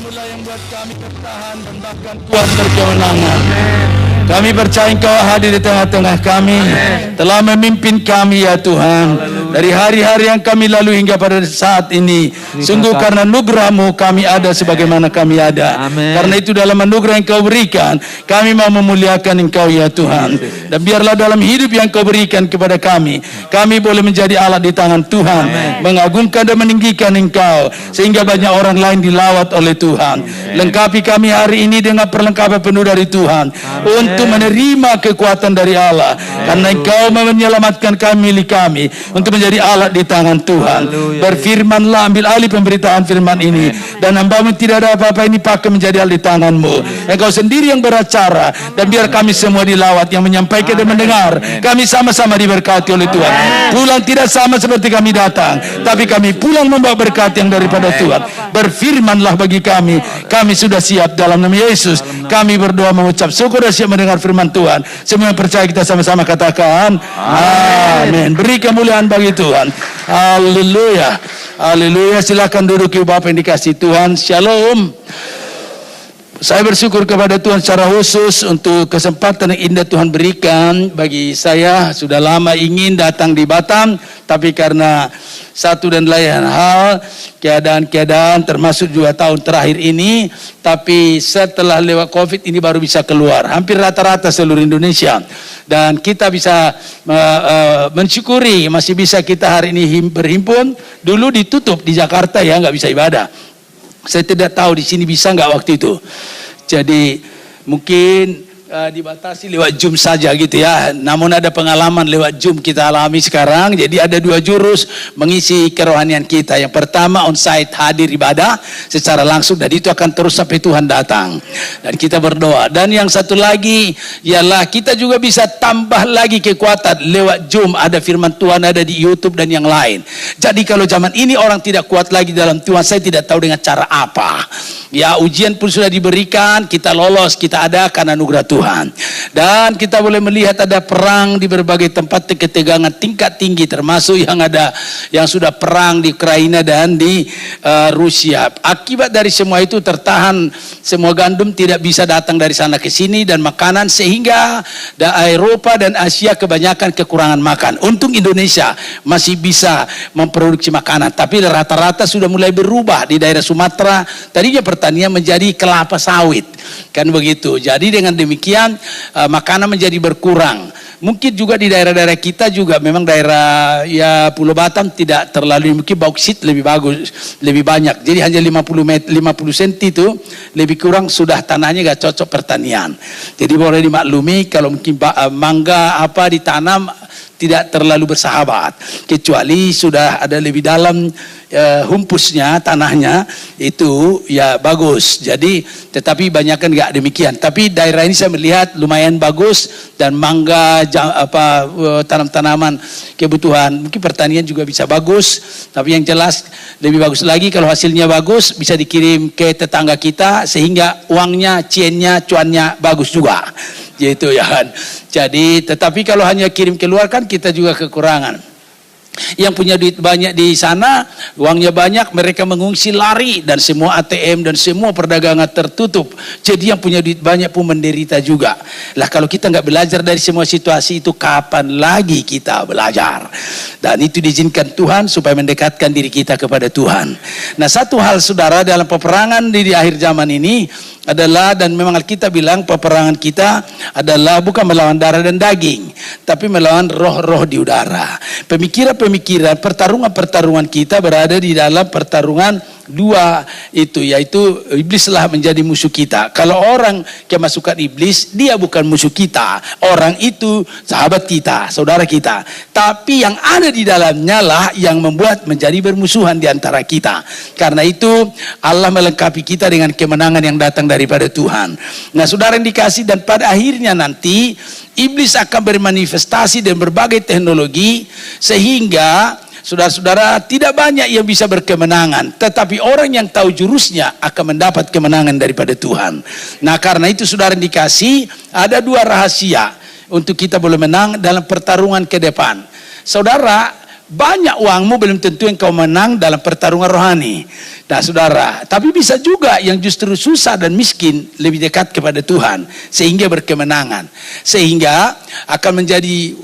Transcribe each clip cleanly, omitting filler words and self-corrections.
Engkaulah yang buat kami bertahan dan bahkan kuat berkemenangan. Kami percaya Engkau hadir di tengah-tengah kami, telah memimpin kami ya Tuhan. Dari hari-hari yang kami lalui hingga pada saat ini, sungguh karena nugerah-Mu kami ada sebagaimana kami ada. Karena itu dalam anugerah yang Engkau berikan, kami mau memuliakan Engkau ya Tuhan. Dan biarlah dalam hidup yang Engkau berikan kepada kami boleh menjadi alat di tangan Tuhan, mengagungkan dan meninggikan Engkau, sehingga banyak orang lain dilawat oleh Tuhan. Lengkapi kami hari ini dengan perlengkapan penuh dari Tuhan, untuk menerima kekuatan dari Allah, karena Engkau menyelamatkan kami, milik kami, untuk menjadi alat di tangan Tuhan. Berfirmanlah, ambil alih pemberitaan firman ini, dan hamba-Mu tidak ada apa-apa ini pakai menjadi alat di tangan-Mu. Engkau sendiri yang beracara, dan biar kami semua dilawat, yang menyampaikan dan mendengar, kami sama-sama diberkati oleh Tuhan. Pulang tidak sama seperti kami datang, tapi kami pulang membawa berkat yang daripada Tuhan. Berfirmanlah bagi kami sudah siap dalam nama Yesus. Kami berdoa mengucap syukur dan siap mendengar firman Tuhan. Semua yang percaya kita sama-sama katakan amin. Beri kemuliaan bagi Tuhan. Haleluya. Haleluya. Silakan duduk ibu bapak yang dikasih Tuhan. Shalom. Saya bersyukur kepada Tuhan secara khusus untuk kesempatan yang indah Tuhan berikan bagi saya. Sudah lama ingin datang di Batam, tapi karena satu dan lain hal, keadaan termasuk 2 tahun terakhir ini, tapi setelah lewat COVID ini baru bisa keluar. Hampir rata-rata seluruh Indonesia. Dan kita bisa mensyukuri masih bisa kita hari ini berhimpun. Dulu ditutup di Jakarta ya, nggak bisa ibadah. Saya tidak tahu di sini bisa nggak waktu itu. Jadi mungkin dibatasi lewat Zoom saja gitu ya. Namun ada pengalaman lewat Zoom kita alami sekarang. Jadi ada 2 jurus mengisi kerohanian kita. Yang pertama on-site, hadir ibadah secara langsung, dan itu akan terus sampai Tuhan datang. Dan kita berdoa. Dan yang satu lagi ialah kita juga bisa tambah lagi kekuatan lewat Zoom. Ada firman Tuhan, ada di YouTube dan yang lain. Jadi kalau zaman ini orang tidak kuat lagi dalam Tuhan, saya tidak tahu dengan cara apa. Ya, ujian pun sudah diberikan, kita lolos, kita ada karena anugerah Tuhan. Dan kita boleh melihat ada perang di berbagai tempat, ketegangan tingkat tinggi, termasuk yang sudah perang di Ukraina dan di Rusia. Akibat dari semua itu tertahan, semua gandum tidak bisa datang dari sana ke sini dan makanan, sehingga Eropa dan Asia kebanyakan kekurangan makan. Untung Indonesia masih bisa memproduksi makanan, tapi rata-rata sudah mulai berubah di daerah Sumatera. Tadinya pertanian menjadi kelapa sawit, kan begitu. Jadi dengan demikian makanan menjadi berkurang. Mungkin juga di daerah-daerah kita juga memang daerah ya Pulau Batam tidak terlalu, mungkin bauksit lebih bagus, lebih banyak. Jadi hanya 50 cm itu lebih kurang sudah tanahnya gak cocok pertanian. Jadi boleh dimaklumi kalau mungkin mangga apa ditanam tidak terlalu bersahabat, kecuali sudah ada lebih dalam humpusnya, tanahnya itu ya bagus. Jadi tetapi banyak kan nggak demikian. Tapi daerah ini saya melihat lumayan bagus, dan mangga tanam-tanaman kebutuhan, mungkin pertanian juga bisa bagus. Tapi yang jelas lebih bagus lagi kalau hasilnya bagus bisa dikirim ke tetangga kita, sehingga uangnya, cuannya bagus juga. Gitu ya kan. Jadi tetapi kalau hanya kirim keluar kan kita juga kekurangan. Yang punya duit banyak di sana, uangnya banyak, mereka mengungsi lari, dan semua ATM dan semua perdagangan tertutup. Jadi yang punya duit banyak pun menderita juga. Lah kalau kita nggak belajar dari semua situasi itu, kapan lagi kita belajar? Dan itu diizinkan Tuhan supaya mendekatkan diri kita kepada Tuhan. Nah, satu hal saudara, dalam peperangan di akhir zaman ini adalah, dan memang Alkitab bilang peperangan kita adalah bukan melawan darah dan daging, tapi melawan roh-roh di udara. Pemikiran, pertarungan kita berada di dalam pertarungan 2 itu, yaitu iblislah menjadi musuh kita. Kalau orang kemasukan iblis, dia bukan musuh kita. Orang itu sahabat kita, saudara kita. Tapi yang ada di dalamnya lah yang membuat menjadi bermusuhan di antara kita. Karena itu Allah melengkapi kita dengan kemenangan yang datang daripada Tuhan. Nah, saudara yang dikasih, dan pada akhirnya nanti iblis akan bermanifestasi dan berbagai teknologi, sehingga saudara-saudara tidak banyak yang bisa berkemenangan, tetapi orang yang tahu jurusnya akan mendapat kemenangan daripada Tuhan. Nah, karena itu saudara yang dikasih, ada 2 rahasia untuk kita boleh menang dalam pertarungan ke depan. Saudara, banyak uangmu belum tentu engkau menang dalam pertarungan rohani. Nah saudara, tapi bisa juga yang justru susah dan miskin lebih dekat kepada Tuhan sehingga berkemenangan, sehingga akan menjadi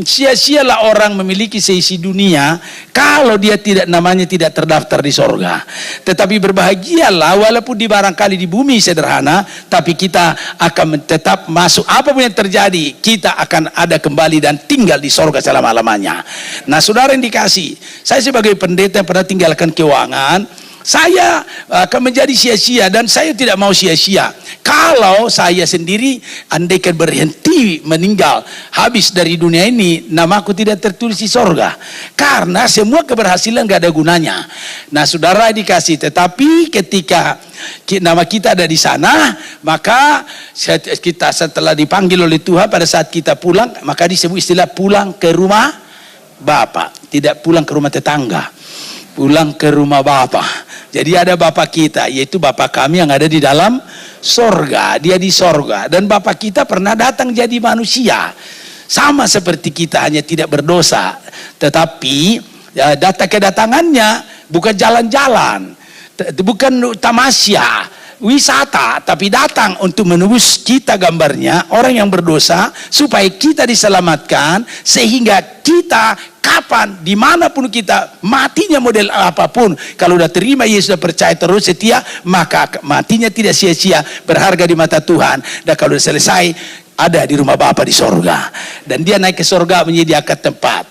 sia-sialah orang memiliki seisi dunia kalau dia namanya tidak terdaftar di sorga. Tetapi berbahagialah walaupun barangkali di bumi sederhana, tapi kita akan tetap masuk. Apapun yang terjadi, kita akan ada kembali dan tinggal di sorga selama-lamanya. Nah saudara yang dikasih, saya sebagai pendeta yang pernah tinggalkan keuangan, saya akan menjadi sia-sia, dan saya tidak mau sia-sia. Kalau saya sendiri andaikan berhenti meninggal, habis dari dunia ini, namaku tidak tertulis di sorga. Karena semua keberhasilan gak ada gunanya. Nah saudara dikasih, tetapi ketika nama kita ada di sana, maka kita setelah dipanggil oleh Tuhan, pada saat kita pulang, maka disebut istilah pulang ke rumah Bapa. Tidak pulang ke rumah tetangga, pulang ke rumah Bapa. Jadi ada Bapa kita, yaitu Bapa kami yang ada di dalam sorga. Dia di sorga, dan Bapa kita pernah datang jadi manusia, sama seperti kita, hanya tidak berdosa. Tetapi data kedatangannya bukan jalan-jalan, bukan tamasya, wisata, tapi datang untuk menebus kita, gambarnya orang yang berdosa, supaya kita diselamatkan, sehingga kita kapan, dimanapun kita, matinya model apapun, kalau udah terima Yesus, sudah percaya terus setia, maka matinya tidak sia-sia, berharga di mata Tuhan. Dan kalau sudah selesai, ada di rumah Bapa di sorga, dan dia naik ke sorga menyediakan tempat.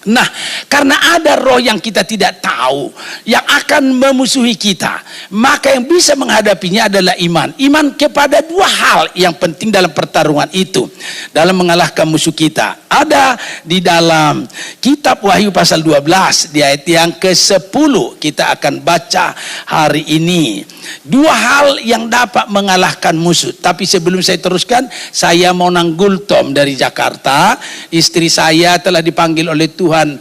Nah, karena ada roh yang kita tidak tahu yang akan memusuhi kita, maka yang bisa menghadapinya adalah iman. Iman kepada dua hal yang penting dalam pertarungan itu, dalam mengalahkan musuh kita. Ada di dalam kitab Wahyu pasal 12 di ayat yang ke-10 kita akan baca hari ini. Dua hal yang dapat mengalahkan musuh. Tapi sebelum saya teruskan, saya mau nanggul Tom dari Jakarta. Istri saya telah dipanggil oleh Tuhan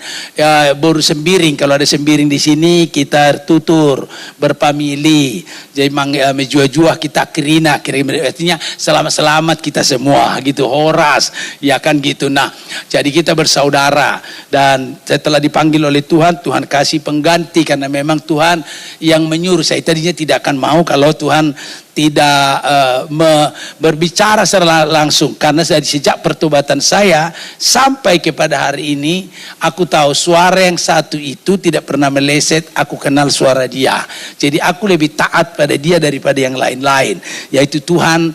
baru sembiring. Kalau ada sembiring di sini, kita tutur berpamili. Jadi menjua-jua kita kirina, artinya selamat-selamat kita semua gitu, horas, ya kan gitu. Nah, jadi kita bersaudara, dan saya telah dipanggil oleh Tuhan. Tuhan kasih pengganti, karena memang Tuhan yang menyuruh. Saya tadinya tidak akan mau kalau Tuhan tidak berbicara secara langsung, karena sejak pertobatan saya sampai kepada hari ini, aku tahu suara yang satu itu tidak pernah meleset. Aku kenal suara dia, jadi aku lebih taat pada dia daripada yang lain-lain. Yaitu Tuhan,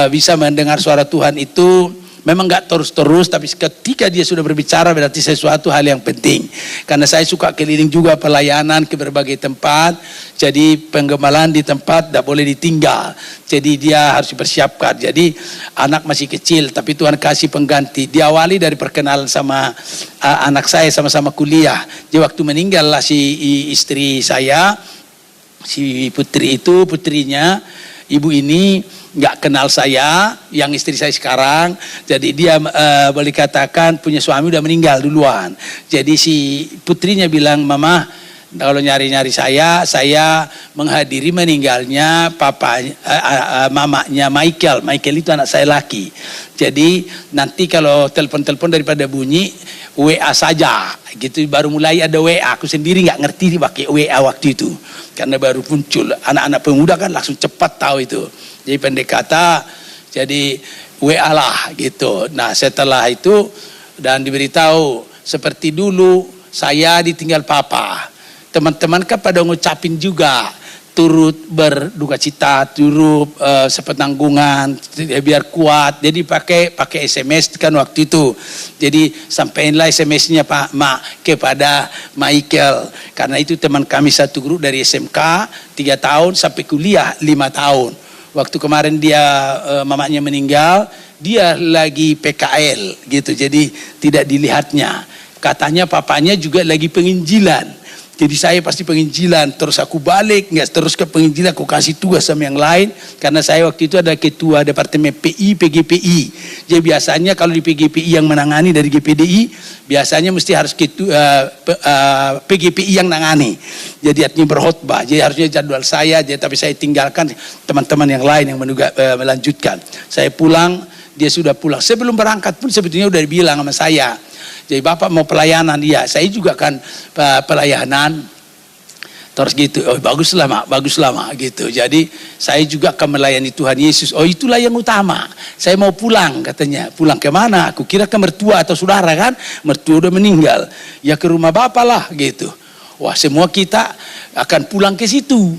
bisa mendengar suara Tuhan itu memang gak terus-terus, tapi ketika dia sudah berbicara berarti sesuatu hal yang penting. Karena saya suka keliling juga pelayanan ke berbagai tempat, jadi penggemalan di tempat tidak boleh ditinggal. Jadi dia harus dipersiapkan. Jadi anak masih kecil, tapi Tuhan kasih pengganti. Diawali dari perkenalan sama anak saya, sama-sama kuliah. Jadi waktu meninggallah si istri saya, si putri itu, putrinya, ibu ini nggak kenal saya, yang istri saya sekarang. Jadi dia boleh katakan punya suami udah meninggal duluan. Jadi si putrinya bilang, mama kalau nyari-nyari saya menghadiri meninggalnya mamanya Michael. Michael itu anak saya laki. Jadi nanti kalau telepon-telepon daripada bunyi, WA saja gitu. Baru mulai ada WA, aku sendiri nggak ngerti pakai WA waktu itu, karena baru muncul. Anak-anak pemuda kan langsung cepat tahu itu. Jadi pendekatan, jadi WA lah gitu. Nah setelah itu dan diberitahu seperti dulu saya ditinggal papa. Teman-teman kan pada ngucapin juga, turut berduka cita, turut sepenanggungan, biar kuat. Jadi pakai SMS kan waktu itu. Jadi sampaikanlah SMS-nya Pak Mak kepada Michael, karena itu teman kami satu grup dari SMK 3 tahun sampai kuliah 5 tahun. Waktu kemarin dia mamanya meninggal, dia lagi PKL gitu, jadi tidak dilihatnya. Katanya papanya juga lagi penginjilan. Jadi saya pasti penginjilan, terus aku balik, nggak terus ke penginjilan, aku kasih tugas sama yang lain. Karena saya waktu itu ada ketua departemen PI, PGPI. Jadi biasanya kalau di PGPI yang menangani dari GPDI, biasanya mesti harus PGPI yang menangani. Jadi artinya berkhotbah, jadi harusnya jadwal saya, jadi, tapi saya tinggalkan teman-teman yang lain yang melanjutkan. Saya pulang dia sudah pulang. Sebelum berangkat pun sebetulnya udah bilang sama saya, jadi Bapak mau pelayanan, ya saya juga kan pelayanan. Terus gitu, oh baguslah mak gitu. Jadi saya juga akan melayani Tuhan Yesus. Oh itulah yang utama. Saya mau pulang katanya. Pulang ke mana? Aku kira ke mertua atau saudara kan. Mertua udah meninggal. Ya ke rumah Bapak lah gitu. Wah semua kita akan pulang ke situ.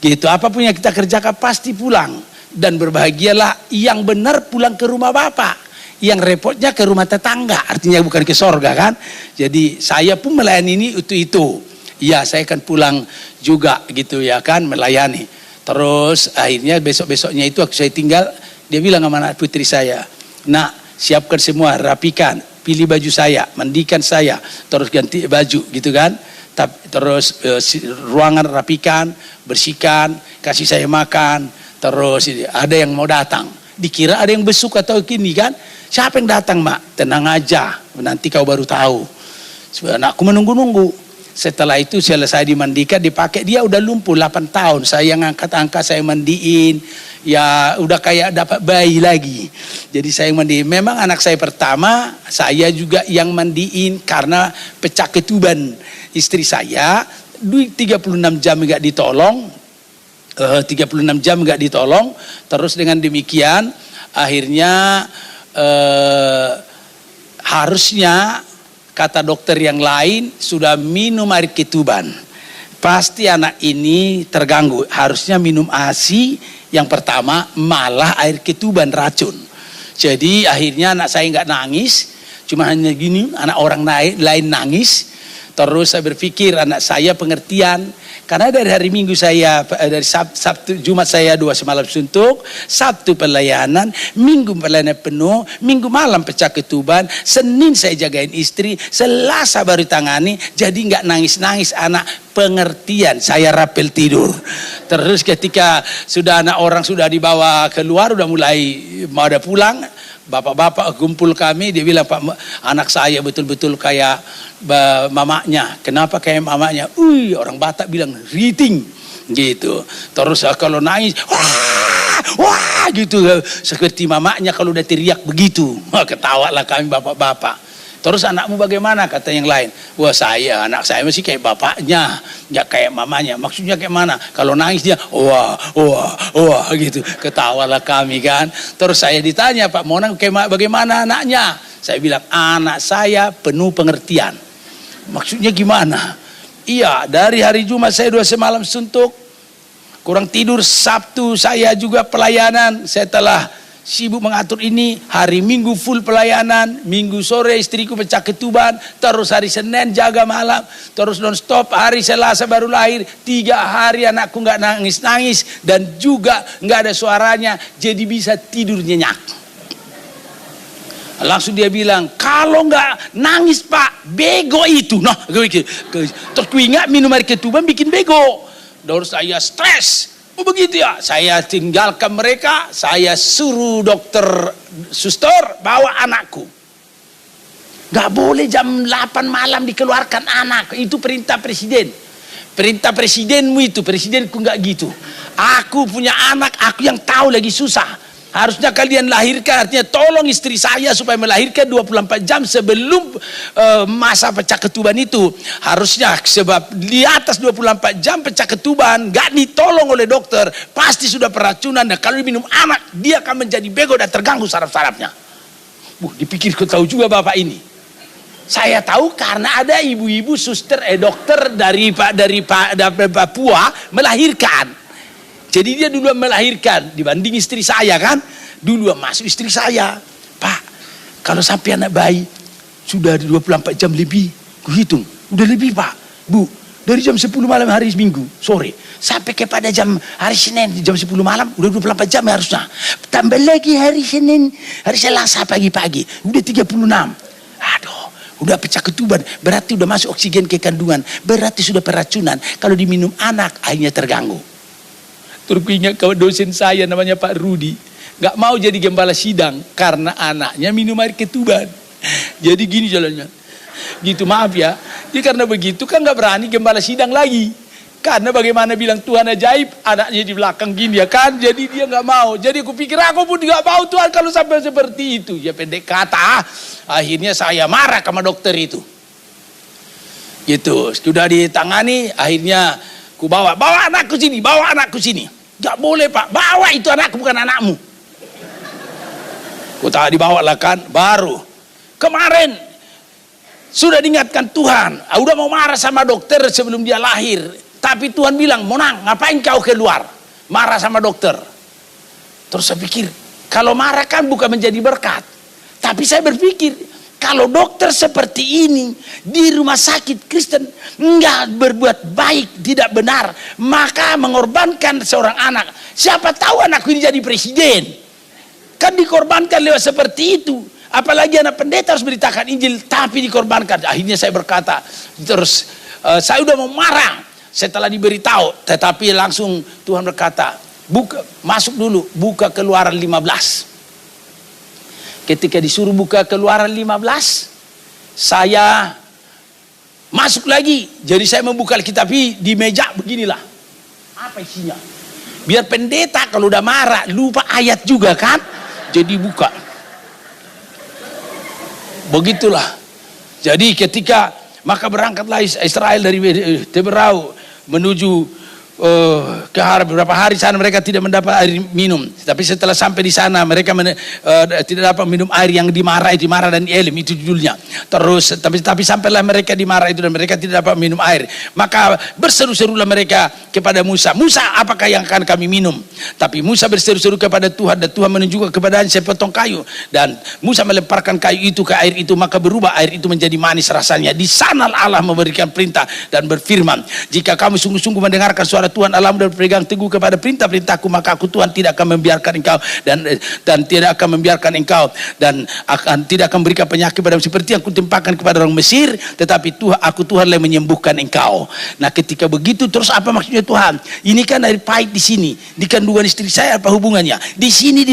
Gitu. Apapun yang kita kerjakan pasti pulang. Dan berbahagialah yang benar pulang ke rumah Bapak. Yang repotnya ke rumah tetangga. Artinya bukan ke sorga kan. Jadi saya pun melayani ini itu. Ya saya akan pulang juga gitu ya kan, melayani. Terus akhirnya besok-besoknya itu saya tinggal, dia bilang sama anak putri saya, nak siapkan semua, rapikan, pilih baju saya, mandikan saya, terus ganti baju gitu kan. Terus ruangan rapikan, bersihkan, kasih saya makan. Terus ada yang mau datang, dikira ada yang besuk atau gini kan. Siapa yang datang mak? Tenang aja, nanti kau baru tahu. Anakku menunggu-nunggu. Setelah itu selesai dimandikan, dipakai, dia udah lumpuh 8 tahun. Saya ngangkat-angkat, saya mandiin. Ya udah kayak dapat bayi lagi. Jadi saya mandiin. Memang anak saya pertama, saya juga yang mandiin karena pecah ketuban istri saya. 36 jam gak ditolong. 36 jam gak ditolong. Terus dengan demikian, akhirnya harusnya kata dokter yang lain sudah minum air ketuban, pasti anak ini terganggu. Harusnya minum ASI yang pertama, malah air ketuban racun. Jadi akhirnya anak saya nggak nangis, cuma hanya gini, anak orang lain nangis. Terus saya berpikir anak saya pengertian. Karena dari hari Minggu saya, dari Sabtu, Jumat saya 2 semalam suntuk, Sabtu pelayanan, Minggu pelayanan penuh, Minggu malam pecah ketuban, Senin saya jagain istri, Selasa baru tangani, jadi nggak nangis-nangis anak, pengertian, saya rapel tidur. Terus ketika sudah anak orang sudah dibawa keluar, udah mulai mau ada pulang, bapak-bapak kumpul kami, dia bilang, Pak, anak saya betul-betul kayak mamanya. Kenapa kayak mamanya? Orang Batak bilang riting gitu. Terus kalau nangis, wah gitu, seperti mamanya kalau udah teriak begitu. Ketawalah kami bapak-bapak. Terus anakmu bagaimana? Kata yang lain. Wah anak saya masih kayak bapaknya, nggak kayak mamanya. Maksudnya kayak mana? Kalau nangis dia, wah gitu. Ketawalah kami kan. Terus saya ditanya, Pak Monang bagaimana anaknya? Saya bilang, anak saya penuh pengertian. Maksudnya gimana? Iya, dari hari Jumat saya 2 semalam suntuk, kurang tidur. Sabtu saya juga pelayanan. Saya telah sibuk mengatur ini. Hari Minggu full pelayanan, Minggu sore istriku pecah ketuban, terus hari Senin jaga malam, terus non stop. Hari Selasa baru lahir, 3 hari anakku nggak nangis-nangis dan juga nggak ada suaranya, jadi bisa tidur nyenyak. Langsung dia bilang, kalau nggak nangis Pak, bego itu. Nah, terus ku ingat minum air ketuban bikin bego. Terus saya stres. Oh begitu ya, saya tinggalkan mereka, saya suruh dokter suster bawa anakku. Gak boleh jam 8 malam dikeluarkan anak, itu perintah presiden. Perintah presidenmu itu, presidenku gak gitu. Aku punya anak, aku yang tahu lagi susah. Harusnya kalian lahirkan, artinya tolong istri saya supaya melahirkan 24 jam sebelum masa pecah ketuban itu. Harusnya, sebab di atas 24 jam pecah ketuban gak ditolong oleh dokter, pasti sudah peracunan, dan kalau diminum anak dia akan menjadi bego dan terganggu saraf-sarafnya. Dipikir kau tahu juga bapak ini. Saya tahu karena ada ibu-ibu suster dokter dari Papua melahirkan. Jadi dia duluan melahirkan dibanding istri saya kan. Duluan masuk istri saya. Pak, kalau sampai anak bayi sudah 24 jam lebih, ku hitung, udah lebih Pak. Bu, dari jam 10 malam hari Minggu sore sampai kepada jam hari Senin jam 10 malam udah 24 jam harusnya. Tambah lagi hari Senin, hari Selasa pagi-pagi udah 36. Aduh, udah pecah ketuban, berarti udah masuk oksigen ke kandungan, berarti sudah peracunan. Kalau diminum anak akhirnya terganggu. Terus ingat kawan dosen saya namanya Pak Rudi, gak mau jadi gembala sidang karena anaknya minum air ketuban. Jadi gini jalannya, gitu maaf ya. Jadi karena begitu kan gak berani gembala sidang lagi. Karena bagaimana bilang Tuhan ajaib, anaknya di belakang gini ya kan, jadi dia nggak mau. Jadi aku pikir aku pun nggak mau Tuhan kalau sampai seperti itu. Ya pendek kata, akhirnya saya marah sama dokter itu. Gitu, sudah ditangani, akhirnya ku bawa anakku sini. Nggak boleh Pak, bawa itu anakku bukan anakmu. Ku tak dibawa lah kan, baru kemarin sudah diingatkan Tuhan, udah mau marah sama dokter sebelum dia lahir. Tapi Tuhan bilang, Monang, ngapain kau keluar? Marah sama dokter. Terus saya pikir, kalau marah kan bukan menjadi berkat. Tapi saya berpikir, kalau dokter seperti ini di rumah sakit Kristen enggak berbuat baik, tidak benar, maka mengorbankan seorang anak. Siapa tahu anakku ini jadi presiden. Kan dikorbankan lewat seperti itu. Apalagi anak pendeta harus beritakan Injil, tapi dikorbankan. Akhirnya saya berkata, terus saya udah mau marah setelah diberitahu, tetapi langsung Tuhan berkata, masuk dulu, buka Keluaran 15. Ketika disuruh buka Keluaran 15, saya masuk lagi. Jadi saya membuka Alkitab di meja beginilah. Apa isinya? Biar pendeta kalau udah marah lupa ayat juga kan, jadi buka. Begitulah. Jadi ketika maka berangkatlah Israel dari Teberau menuju ke Harab. Beberapa hari sana mereka tidak mendapat air minum. Tapi setelah sampai di sana mereka tidak dapat minum air yang dimara dan Elim, itu judulnya. Terus tapi sampailah mereka di Mara itu dan mereka tidak dapat minum air. Maka berseru-serulah mereka kepada Musa, apakah yang akan kami minum? Tapi Musa berseru-seru kepada Tuhan dan Tuhan menunjukkan kepadanya sepotong kayu dan Musa melemparkan kayu itu ke air itu, maka berubah air itu menjadi manis rasanya. Di sana Allah memberikan perintah dan berfirman, jika kamu sungguh-sungguh mendengarkan suara Tuhan Allahmu dan berpegang teguh kepada perintah-perintahku, maka aku Tuhan tidak akan membiarkan engkau dan tidak akan membiarkan engkau dan tidak akan memberikan penyakit padamu seperti yang kutimpakan kepada orang Mesir, tetapi aku Tuhan yang menyembuhkan engkau. Nah ketika begitu, terus apa maksudnya Tuhan? Ini kan air pahit di sini, di kandungan istri saya apa hubungannya? Di sini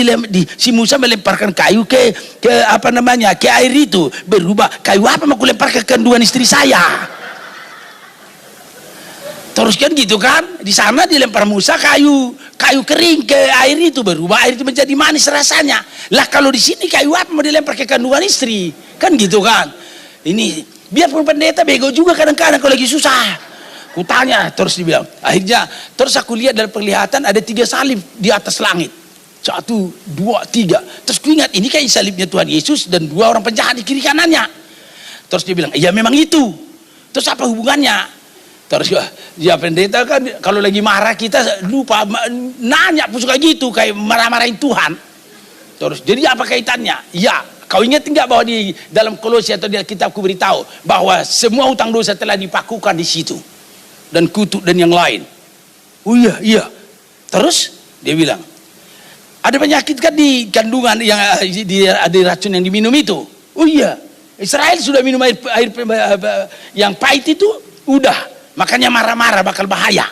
si Musa melemparkan kayu ke air itu, berubah kayu apa mau lempar ke kandungan istri saya? Terus kan gitu kan, di sana dilempar Musa kayu kering ke air itu, berubah air itu menjadi manis rasanya. Lah kalau di sini kayu apa mau dilempar ke kandungan istri? Kan gitu kan. Ini biarpun pendeta bego juga kadang-kadang kalau lagi susah. Kutanya, terus dibilang. Akhirnya terus aku lihat dari penglihatan ada 3 salib di atas langit. 1, 2, 3. Terus ku ingat ini kayak salibnya Tuhan Yesus dan 2 orang penjahat di kiri kanannya. Terus dia bilang, iya memang itu. Terus apa hubungannya? Terus ya pendeta kan kalau lagi marah kita lupa nanya suka gitu kayak marah-marahin Tuhan. Terus jadi apa kaitannya? Ya, kau ingat enggak bahwa di dalam Kolose atau di kitabku beritahu bahwa semua hutang dosa telah dipakukan di situ dan kutuk dan yang lain. Oh iya. Terus dia bilang, ada penyakit kan di kandungan yang ada racun yang diminum itu? Oh iya, Israel sudah minum air yang pahit itu, udah. Makanya marah-marah bakal bahaya.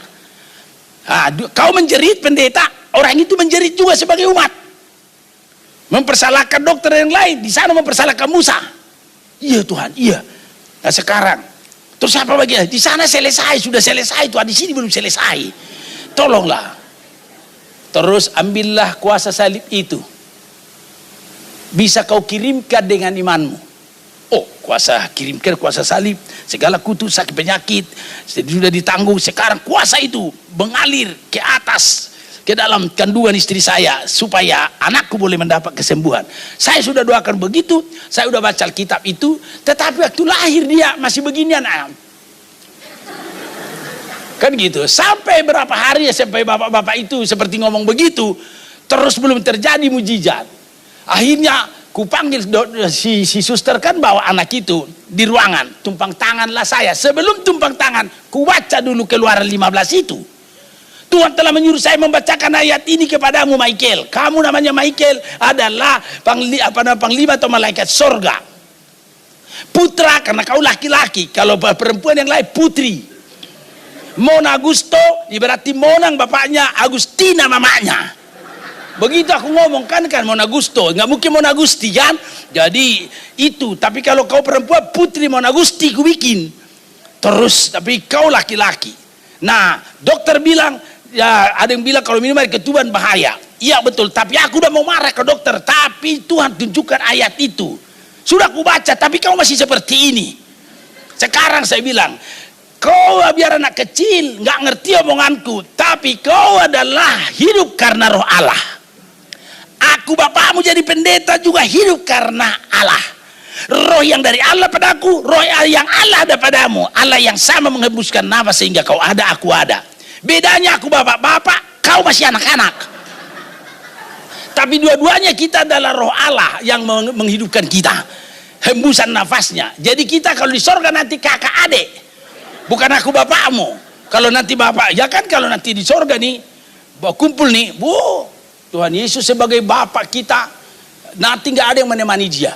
Kau menjerit pendeta, orang itu menjerit juga sebagai umat. Mempersalahkan dokter yang lain, di sana mempersalahkan Musa. Iya Tuhan, iya. Nah sekarang, terus apa lagi? Di sana sudah selesai Tuhan, di sini belum selesai. Tolonglah. Terus ambillah kuasa salib itu. Bisa kau kirimkan dengan imanmu. Oh, kirimkan kuasa salib, segala kutu, sakit, penyakit sudah ditanggung. Sekarang kuasa itu mengalir ke atas, ke dalam kandungan istri saya, supaya anakku boleh mendapat kesembuhan. Saya sudah doakan begitu, saya sudah baca Alkitab itu, tetapi waktu lahir dia masih beginian. Kan gitu, sampai berapa hari ya, sampai bapak-bapak itu seperti ngomong begitu, terus belum terjadi mujizat. Akhirnya kupanggil si suster kan bawa anak itu di ruangan, tumpang tanganlah saya. Sebelum tumpang tangan, ku baca dulu Keluaran 15 itu. Tuhan telah menyuruh saya membacakan ayat ini kepadamu Michael. Kamu namanya Michael adalah panglima atau malaikat sorga. Putra karena kau laki-laki, kalau perempuan yang lain putri. Mona Gusto berarti Monang bapaknya, Agustina mamanya. Begitu aku ngomong kan Mona Gusto, nggak mungkin Mona Gusti kan? Jadi itu, tapi kalau kau perempuan putri Mona Gusti ku bikin. Terus tapi kau laki-laki. Nah, dokter bilang, ya ada yang bilang kalau minum air ketuban bahaya. Iya betul, tapi aku udah mau marah ke dokter. Tapi Tuhan tunjukkan ayat itu. Sudah aku baca, tapi kamu masih seperti ini. Sekarang saya bilang, kau biar anak kecil, nggak ngerti omonganku. Tapi kau adalah hidup karena roh Allah. Aku bapakmu jadi pendeta juga hidup karena Allah. Roh yang dari Allah padaku, roh yang Allah ada padamu. Allah yang sama menghembuskan nafas sehingga kau ada, aku ada. Bedanya aku bapak-bapak, kau masih anak-anak. Tapi dua-duanya kita adalah roh Allah yang menghidupkan kita. Hembusan nafasnya. Jadi kita kalau di sorga nanti kakak adik. Bukan aku bapakmu. Kalau nanti bapak, ya kan kalau nanti di sorga nih, kumpul nih, Tuhan Yesus sebagai bapak kita, nanti nggak ada yang menemani dia.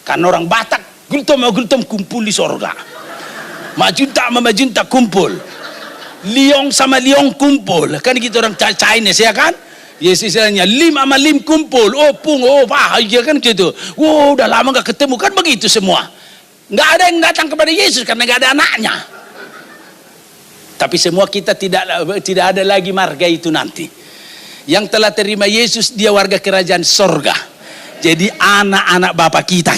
Karena orang Batak, gultom kumpul di sorga. Majunta sama majunta kumpul. Liong sama liong kumpul. Kan gitu orang Chinese ya kan? Yesus istilahnya lim sama lim kumpul. Oh pung, oh ya kan gitu. Oh udah lama gak ketemu. Kan begitu semua. Nggak ada yang datang kepada Yesus karena nggak ada anaknya. Tapi semua kita tidak ada lagi marga itu nanti. Yang telah terima Yesus, dia warga kerajaan sorga. Jadi anak-anak Bapak kita.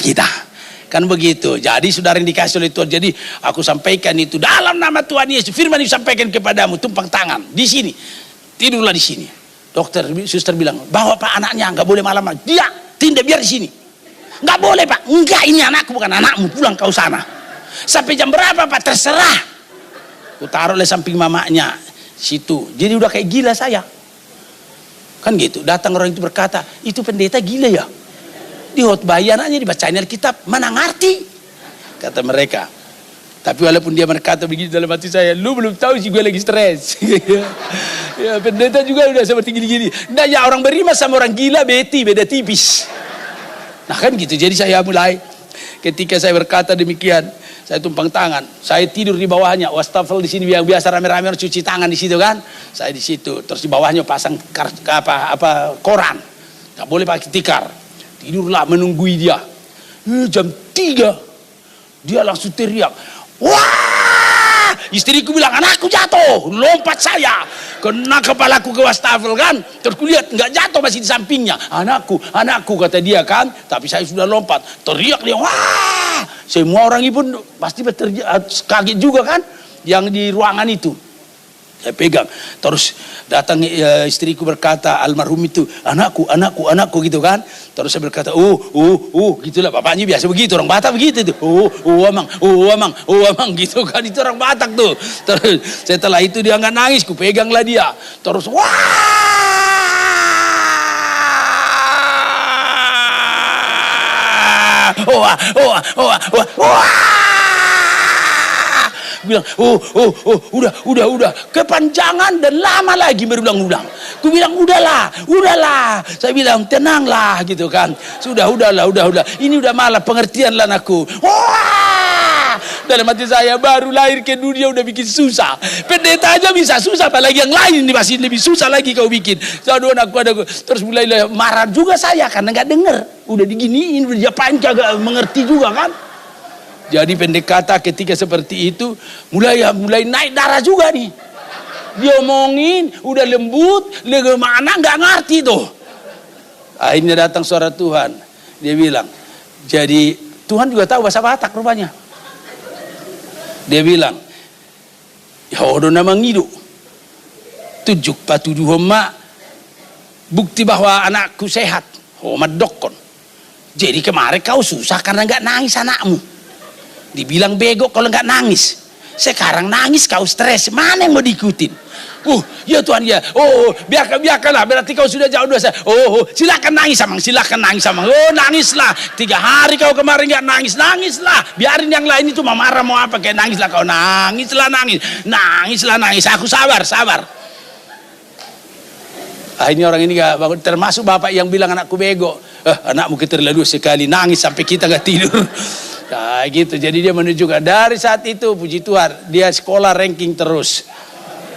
Kan begitu. Jadi saudara yang dikasih oleh Tuhan. Jadi aku sampaikan itu dalam nama Tuhan Yesus. Firman disampaikan kepadamu. Tumpang tangan. Di sini. Tidurlah di sini. Dokter, suster bilang, bawa Pak anaknya. Nggak boleh malam-malam. Dia tidak biar di sini. Nggak boleh Pak. Enggak, ini anakku bukan anakmu. Pulang kau sana. Sampai jam berapa Pak? Terserah. Aku taruhlah samping mamanya. Situ. Jadi udah kayak gila saya. Kan gitu. Datang orang itu berkata, itu pendeta gila ya. Di khotbahin aja dibacain Alkitab, mana ngerti kata mereka. Tapi walaupun dia berkata begitu dalam hati saya, lu belum tahu sih gue lagi stres. Ya pendeta juga udah seperti gini-gini. Nah ya orang beriman sama orang gila beda tipis. Nah kan gitu. Jadi saya mulai ketika saya berkata demikian, saya tumpang tangan, saya tidur di bawahnya. Wastafel di sini yang biasa rame-rame orang cuci tangan di situ kan. Saya di situ, terus di bawahnya pasang koran. Gak boleh pakai tikar. Tidurlah menunggui dia. Jam 3 dia langsung teriak, wah! Istriku bilang, anakku jatuh. Lompat saya, kena kepalaku ke wastafel kan. Terus kulihat nggak jatuh, masih di sampingnya. Anakku kata dia kan. Tapi saya sudah lompat. Teriak dia, wah! Semua orang pun pasti kaget juga kan, yang di ruangan itu. Saya pegang, terus datang istriku berkata, almarhum itu, anakku gitu kan. Terus saya berkata, gitulah bapaknya biasa begitu, orang Batak begitu tuh. Amang gitu kan, itu orang Batak tuh. Terus setelah itu dia nggak nangis, ku peganglah dia. Terus bilang, udah, kepanjangan dan lama lagi berulang-ulang. Ku bilang, udahlah. Saya bilang, tenanglah gitu kan. Udahlah. Ini udah malah pengertian lah anakku. Wah! Dalam hati saya, baru lahir ke dunia udah bikin susah. Pendeta aja bisa susah, apalagi yang lain masih lebih susah lagi kau bikin. Aduh anakku. Terus mulai marah juga saya karena nggak denger. Udah diginiin, udah diapain kagak mengerti juga kan. Jadi pendekatan ketika seperti itu mulai naik darah juga nih. Dia omongin udah lembut, mana nggak ngerti tuh. Akhirnya datang suara Tuhan. Dia bilang, jadi Tuhan juga tahu bahasa Batak rupanya. Dia bilang, ya udah namang hidup. Tujuk patuduh homa bukti bahwa anakku sehat. Homa dokon. Jadi kemarin kau susah karena nggak nangis anakmu. Dibilang bego kalau nggak nangis. Sekarang nangis kau stres. Mana yang mau diikutin? Ya Tuhan ya. Biarkanlah. Berarti kau sudah jauh dosa. Silakan nangis Amang. Nangislah. 3 hari kau kemarin nggak nangislah. Biarin yang lain itu mau marah mau apa kayak nangislah kau. Nangislah. Aku sabar. Akhirnya orang ini nggak bangun. Termasuk bapak yang bilang anakku bego. Anakmu keterlaluan sekali nangis sampai kita nggak tidur. Nah gitu, jadi dia menunjukkan dari saat itu puji Tuhan dia sekolah ranking terus,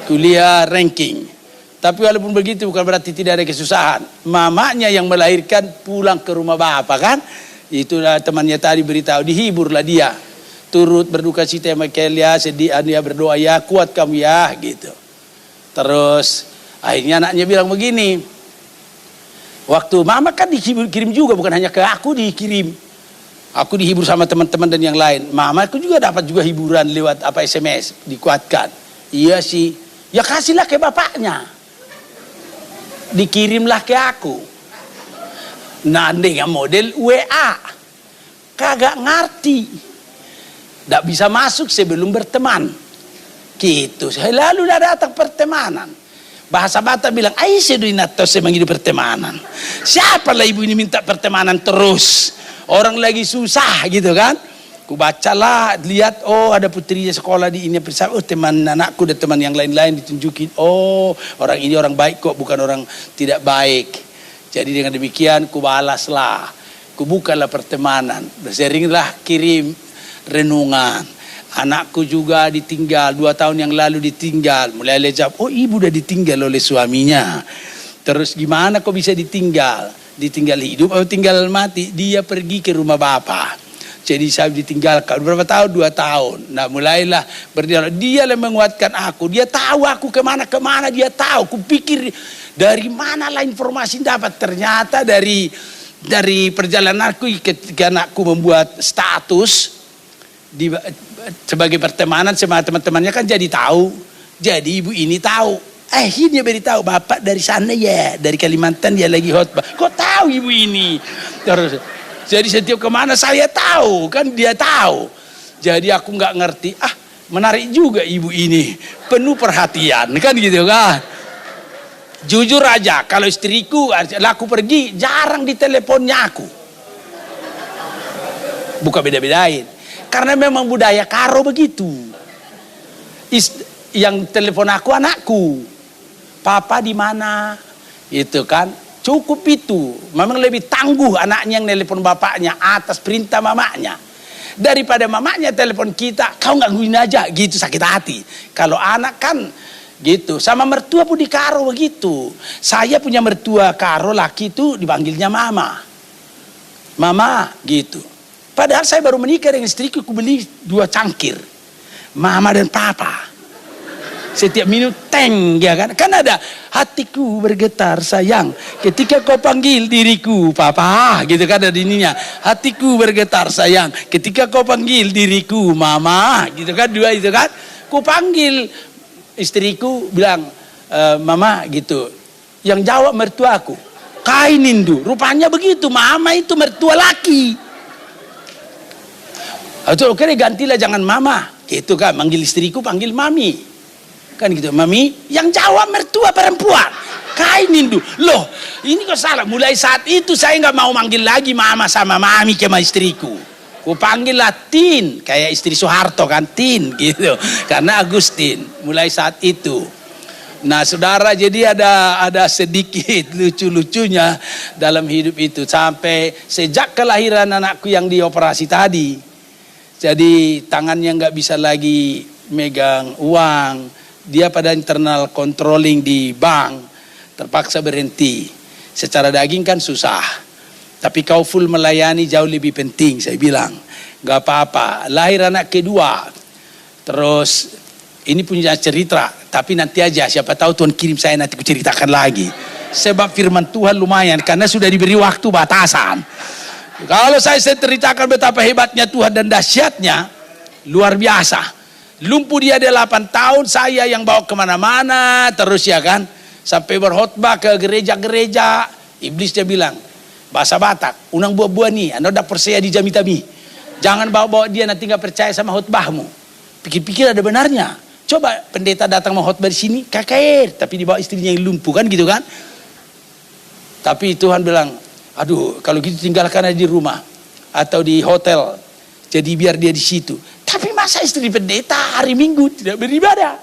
kuliah ranking. Tapi walaupun begitu bukan berarti tidak ada kesusahan. Mamanya yang melahirkan pulang ke rumah bapak kan, itulah temannya tadi beritahu, dihiburlah dia. turut berduka cita sama Kelia, sedih dia berdoa ya, kuat kamu ya gitu. Terus akhirnya anaknya bilang begini, waktu mama kan dikirim juga, bukan hanya ke aku dikirim, aku dihibur sama teman-teman dan yang lain. Mama aku juga dapat juga hiburan lewat SMS, dikuatkan. Iya sih, ya kasihlah ke bapaknya, dikirimlah ke aku. Nah dengan model WA, kagak ngerti, tidak bisa masuk sebelum berteman gitu. Lalu udah datang pertemanan, bahasa Batak bilang ai seduinato semanggidu pertemanan. Siapa lah ibu ini minta pertemanan terus, orang lagi susah gitu kan. Ku bacalah, lihat, oh ada putrinya sekolah di ini, oh teman anakku dan teman yang lain-lain ditunjukin, oh orang ini orang baik kok, bukan orang tidak baik. Jadi dengan demikian ku balaslah, ku bukalah pertemanan, berseringlah kirim renungan. Anakku juga ditinggal 2 tahun yang lalu, ditinggal, mulai lejap, oh ibu udah ditinggal oleh suaminya. Terus gimana kok bisa ditinggal hidup atau tinggal mati? Dia pergi ke rumah bapak. Jadi saya ditinggalkan berapa tahun? 2 tahun. Nah mulailah berdialog. Dia yang menguatkan aku. Dia tahu aku kemana-kemana. Dia tahu. Kupikir dari manalah informasi dapat. Ternyata dari perjalananku ketika anakku membuat status sebagai pertemanan sama teman-temannya kan jadi tahu. Jadi ibu ini tahu. Akhirnya beritahu bapak dari sana ya, dari Kalimantan dia lagi khotbah. Kok tahu ibu ini? Terus. Jadi setiap kemana saya tahu, kan dia tahu. Jadi aku nggak ngerti, menarik juga ibu ini, penuh perhatian, kan gitu kan. Jujur aja, kalau istriku, aku pergi, jarang diteleponnya aku. Bukan beda-bedain, karena memang budaya Karo begitu. Yang telepon aku anakku, papa di mana, itu kan. Cukup itu, memang lebih tangguh anaknya yang telepon bapaknya atas perintah mamanya. Daripada mamanya telepon kita, kau gangguin aja, gitu sakit hati. Kalau anak kan gitu, sama mertua pun di Karo begitu. Saya punya mertua Karo laki itu dipanggilnya mama. Mama gitu. Padahal saya baru menikah dengan istriku, aku beli 2 cangkir. Mama dan papa. Setiap minum teng ya kan. Kan ada hatiku bergetar sayang ketika kau panggil diriku papa gitu kan, ada ininya. Hatiku bergetar sayang ketika kau panggil diriku mama gitu kan, 2 itu kan. Ku panggil istriku bilang mama gitu. Yang jawab mertuaku, Kainindu. Rupanya begitu, mama itu mertua laki. Atau oke gantilah jangan mama gitu kan, manggil istriku panggil mami. Kan gitu, mami, yang jawab mertua perempuan. Kainindu. Loh, ini kok salah. Mulai saat itu saya nggak mau manggil lagi mama sama mami sama istriku. Ku panggil lah Tin, kayak istri Soeharto kan, Tin gitu. Karena Agustin. Mulai saat itu. Nah, saudara, jadi ada sedikit lucu-lucunya dalam hidup itu. Sampai sejak kelahiran anakku yang dioperasi tadi. Jadi tangannya nggak bisa lagi megang uang. Dia pada internal controlling di bank, terpaksa berhenti. Secara daging kan susah, tapi kau full melayani jauh lebih penting. Saya bilang gak apa-apa. Lahir anak kedua, terus ini punya cerita, tapi nanti aja, siapa tahu Tuhan kirim saya nanti ku ceritakan lagi. Sebab firman Tuhan lumayan, karena sudah diberi waktu batasan. Kalau saya ceritakan betapa hebatnya Tuhan dan dahsyatnya, luar biasa. Lumpuh dia 8 tahun, saya yang bawa kemana-mana terus ya kan. Sampai berkhotbah ke gereja-gereja. Iblis dia bilang, bahasa Batak, unang buah-buah nih, anda udah percaya di jamitami. Jangan bawa-bawa dia, nanti gak percaya sama khotbahmu. Pikir-pikir ada benarnya. Coba pendeta datang mau khotbah di sini, KKR, tapi dibawa istrinya yang lumpuh kan gitu kan. Tapi Tuhan bilang, aduh kalau gitu tinggalkan aja di rumah atau di hotel. Jadi biar dia di situ. Tapi masa istri pendeta hari Minggu tidak beribadah?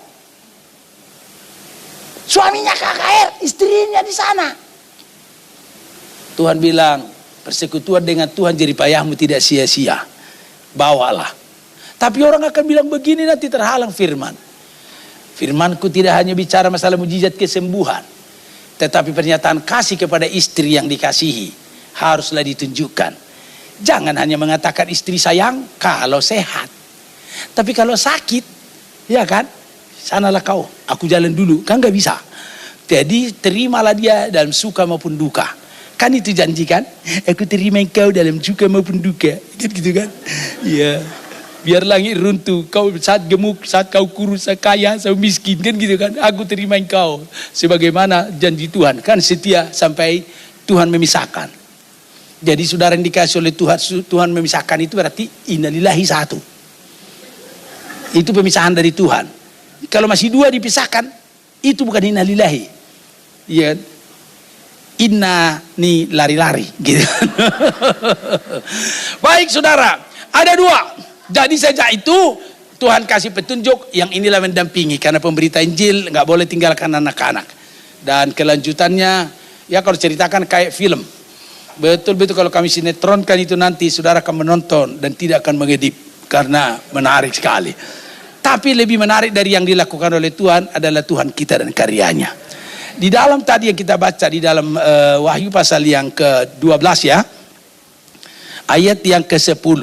Suaminya KKR, istrinya di sana. Tuhan bilang, persekutuan dengan Tuhan jerih payahmu tidak sia-sia. Bawalah. Tapi orang akan bilang begini, nanti terhalang firman. Firmanku tidak hanya bicara masalah mujizat kesembuhan, tetapi pernyataan kasih kepada istri yang dikasihi haruslah ditunjukkan. Jangan hanya mengatakan istri sayang kalau sehat. Tapi kalau sakit, ya kan, sanalah kau, aku jalan dulu, kan nggak bisa. Jadi terimalah dia dalam suka maupun duka. Kan itu janji kan, aku terima engkau dalam suka maupun duka, kan gitu kan? Iya. Biar langit runtuh, kau saat gemuk, saat kau kurus, saat kaya, saat miskin, kan gitu kan? Aku terima engkau. Sebagaimana janji Tuhan, kan setia sampai Tuhan memisahkan. Jadi saudara yang dikasih oleh Tuhan, Tuhan memisahkan itu berarti innalillahi satu. Itu pemisahan dari Tuhan. Kalau masih dua dipisahkan, itu bukan innalillahi. Ya, inna ni lari-lari, gitu. Baik saudara, ada dua. Jadi sejak itu Tuhan kasih petunjuk yang inilah mendampingi, karena pemberita Injil nggak boleh tinggalkan anak-anak. Dan kelanjutannya ya kalau ceritakan kayak film. Betul-betul kalau kami sinetronkan itu nanti saudara akan menonton dan tidak akan mengedip karena menarik sekali. Tapi lebih menarik dari yang dilakukan oleh Tuhan adalah Tuhan kita dan karyanya. Di dalam tadi yang kita baca di dalam Wahyu pasal yang ke-12 ya, ayat yang ke-10.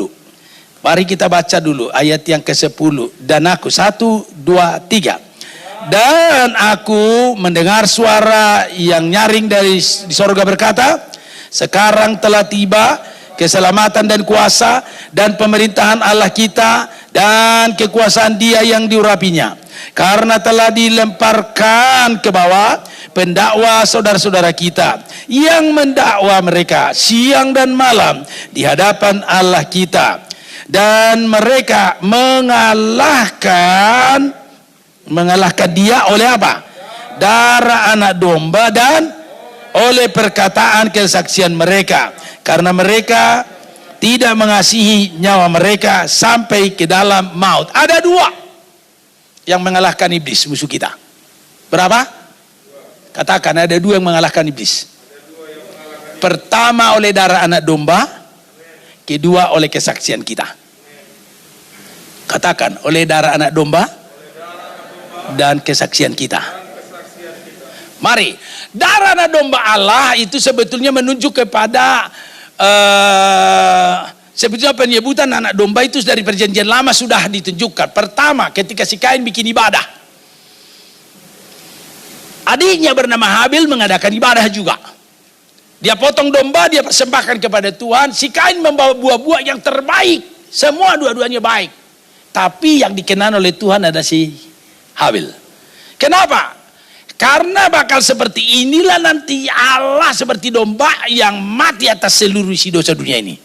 Mari kita baca dulu ayat yang ke-10. Dan aku 1, 2, 3. Dan aku mendengar suara yang nyaring di sorga berkata, sekarang telah tiba keselamatan dan kuasa dan pemerintahan Allah kita dan kekuasaan Dia yang diurapinya. Karena telah dilemparkan ke bawah pendakwa saudara-saudara kita yang mendakwa mereka siang dan malam di hadapan Allah kita. Dan mereka mengalahkan Dia oleh apa? Darah anak domba dan oleh perkataan kesaksian mereka, karena mereka tidak mengasihi nyawa mereka sampai ke dalam maut. Ada dua yang mengalahkan iblis, musuh kita. Berapa? Katakan, ada dua yang mengalahkan iblis. Pertama oleh darah anak domba, kedua oleh kesaksian kita. Katakan, oleh darah anak domba dan kesaksian kita. Mari, darah anak domba Allah itu sebetulnya menunjuk kepada sebetulnya penyebutan anak domba itu dari perjanjian lama sudah ditunjukkan. Pertama, ketika si Kain bikin ibadah, adiknya bernama Habil mengadakan ibadah juga. Dia potong domba, dia persembahkan kepada Tuhan. Si Kain membawa buah-buah yang terbaik, semua dua-duanya baik. Tapi yang dikenan oleh Tuhan ada si Habil. Kenapa? Karena bakal seperti inilah nanti Allah seperti domba yang mati atas seluruh isi dosa dunia ini.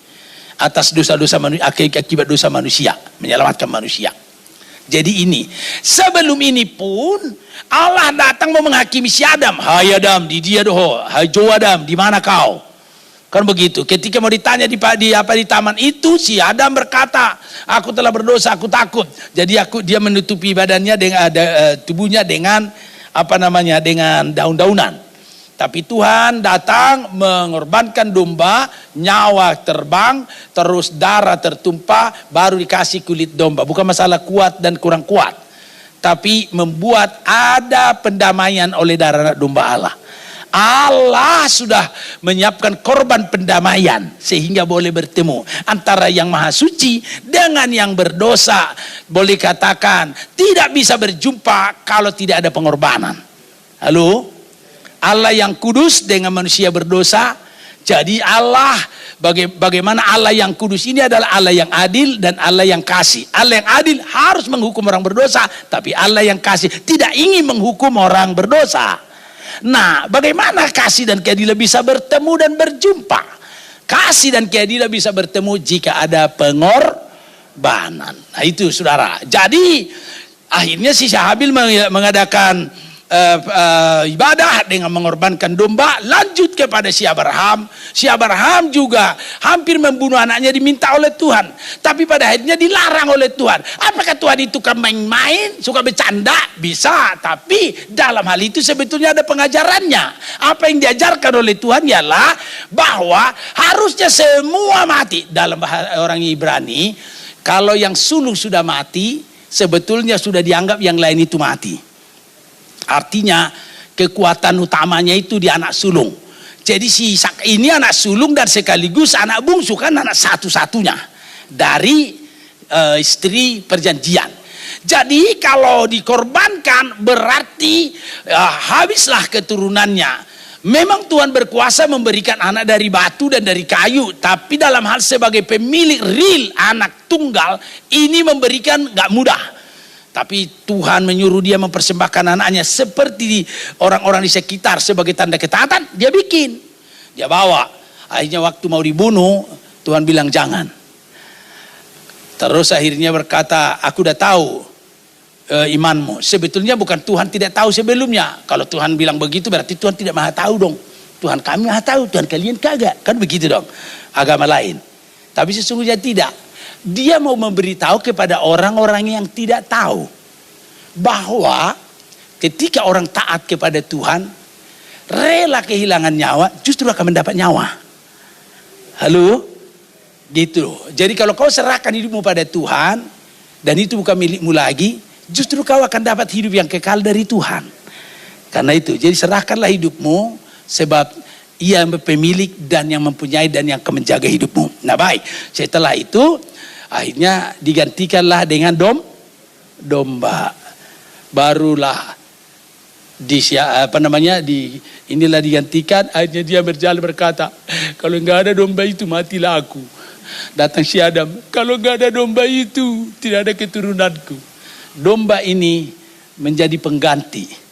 Atas dosa-dosa manusia, akibat dosa manusia, menyelamatkan manusia. Jadi ini, sebelum ini pun Allah datang mau menghakimi si Adam. Hai Adam, di dia doh. Hai Jo Adam, di mana kau? Kan begitu. Ketika mau ditanya di taman itu, si Adam berkata, aku telah berdosa, aku takut. Jadi dia menutupi badannya dengan tubuhnya dengan dengan daun-daunan. Tapi Tuhan datang mengorbankan domba, nyawa terbang, terus darah tertumpah, baru dikasih kulit domba. Bukan masalah kuat dan kurang kuat, tapi membuat ada pendamaian oleh darah domba Allah. Allah sudah menyiapkan korban pendamaian sehingga boleh bertemu antara yang maha suci dengan yang berdosa. Boleh katakan tidak bisa berjumpa kalau tidak ada pengorbanan. Halo? Allah yang kudus dengan manusia berdosa. Jadi Allah, bagaimana Allah yang kudus ini adalah Allah yang adil dan Allah yang kasih. Allah yang adil harus menghukum orang berdosa, tapi Allah yang kasih tidak ingin menghukum orang berdosa. Nah, bagaimana kasih dan keadilan bisa bertemu dan berjumpa? Kasih dan keadilan bisa bertemu jika ada pengorbanan. Nah itu saudara. Jadi akhirnya si Habil mengadakan ibadah dengan mengorbankan domba. Lanjut kepada si Abraham. Si Abraham juga hampir membunuh anaknya, diminta oleh Tuhan, tapi pada akhirnya dilarang oleh Tuhan. Apakah Tuhan itu kan main-main, suka bercanda? Bisa, tapi dalam hal itu sebetulnya ada pengajarannya. Apa yang diajarkan oleh Tuhan ialah bahwa harusnya semua mati. Dalam bahasa orang Ibrani, kalau yang sulung sudah mati, sebetulnya sudah dianggap yang lain itu mati. Artinya kekuatan utamanya itu di anak sulung. Jadi si Ishak ini anak sulung dan sekaligus anak bungsu, kan anak satu-satunya dari istri perjanjian. Jadi kalau dikorbankan berarti habislah keturunannya. Memang Tuhan berkuasa memberikan anak dari batu dan dari kayu, tapi dalam hal sebagai pemilik real anak tunggal ini memberikan gak mudah. Tapi Tuhan menyuruh dia mempersembahkan anaknya seperti orang-orang di sekitar sebagai tanda ketaatan, dia bikin, dia bawa. Akhirnya waktu mau dibunuh, Tuhan bilang jangan. Terus akhirnya berkata, aku udah tahu imanmu. Sebetulnya bukan Tuhan tidak tahu sebelumnya. Kalau Tuhan bilang begitu berarti Tuhan tidak maha tahu dong. Tuhan kami maha tahu, Tuhan kalian kagak. Kan begitu dong agama lain. Tapi sesungguhnya tidak. Dia mau memberitahu kepada orang-orang yang tidak tahu bahwa ketika orang taat kepada Tuhan, rela kehilangan nyawa, justru akan mendapat nyawa. Halo? Gitu. Jadi kalau kau serahkan hidupmu pada Tuhan dan itu bukan milikmu lagi, justru kau akan dapat hidup yang kekal dari Tuhan. Karena itu, jadi serahkanlah hidupmu sebab Ia pemilik dan yang mempunyai dan yang akan menjaga hidupmu. Nah baik, setelah itu akhirnya digantikanlah dengan domba. Barulah inilah digantikan. Akhirnya dia berjalan berkata, kalau enggak ada domba itu matilah aku. Datang si Adam, kalau enggak ada domba itu tidak ada keturunanku. Domba ini menjadi pengganti.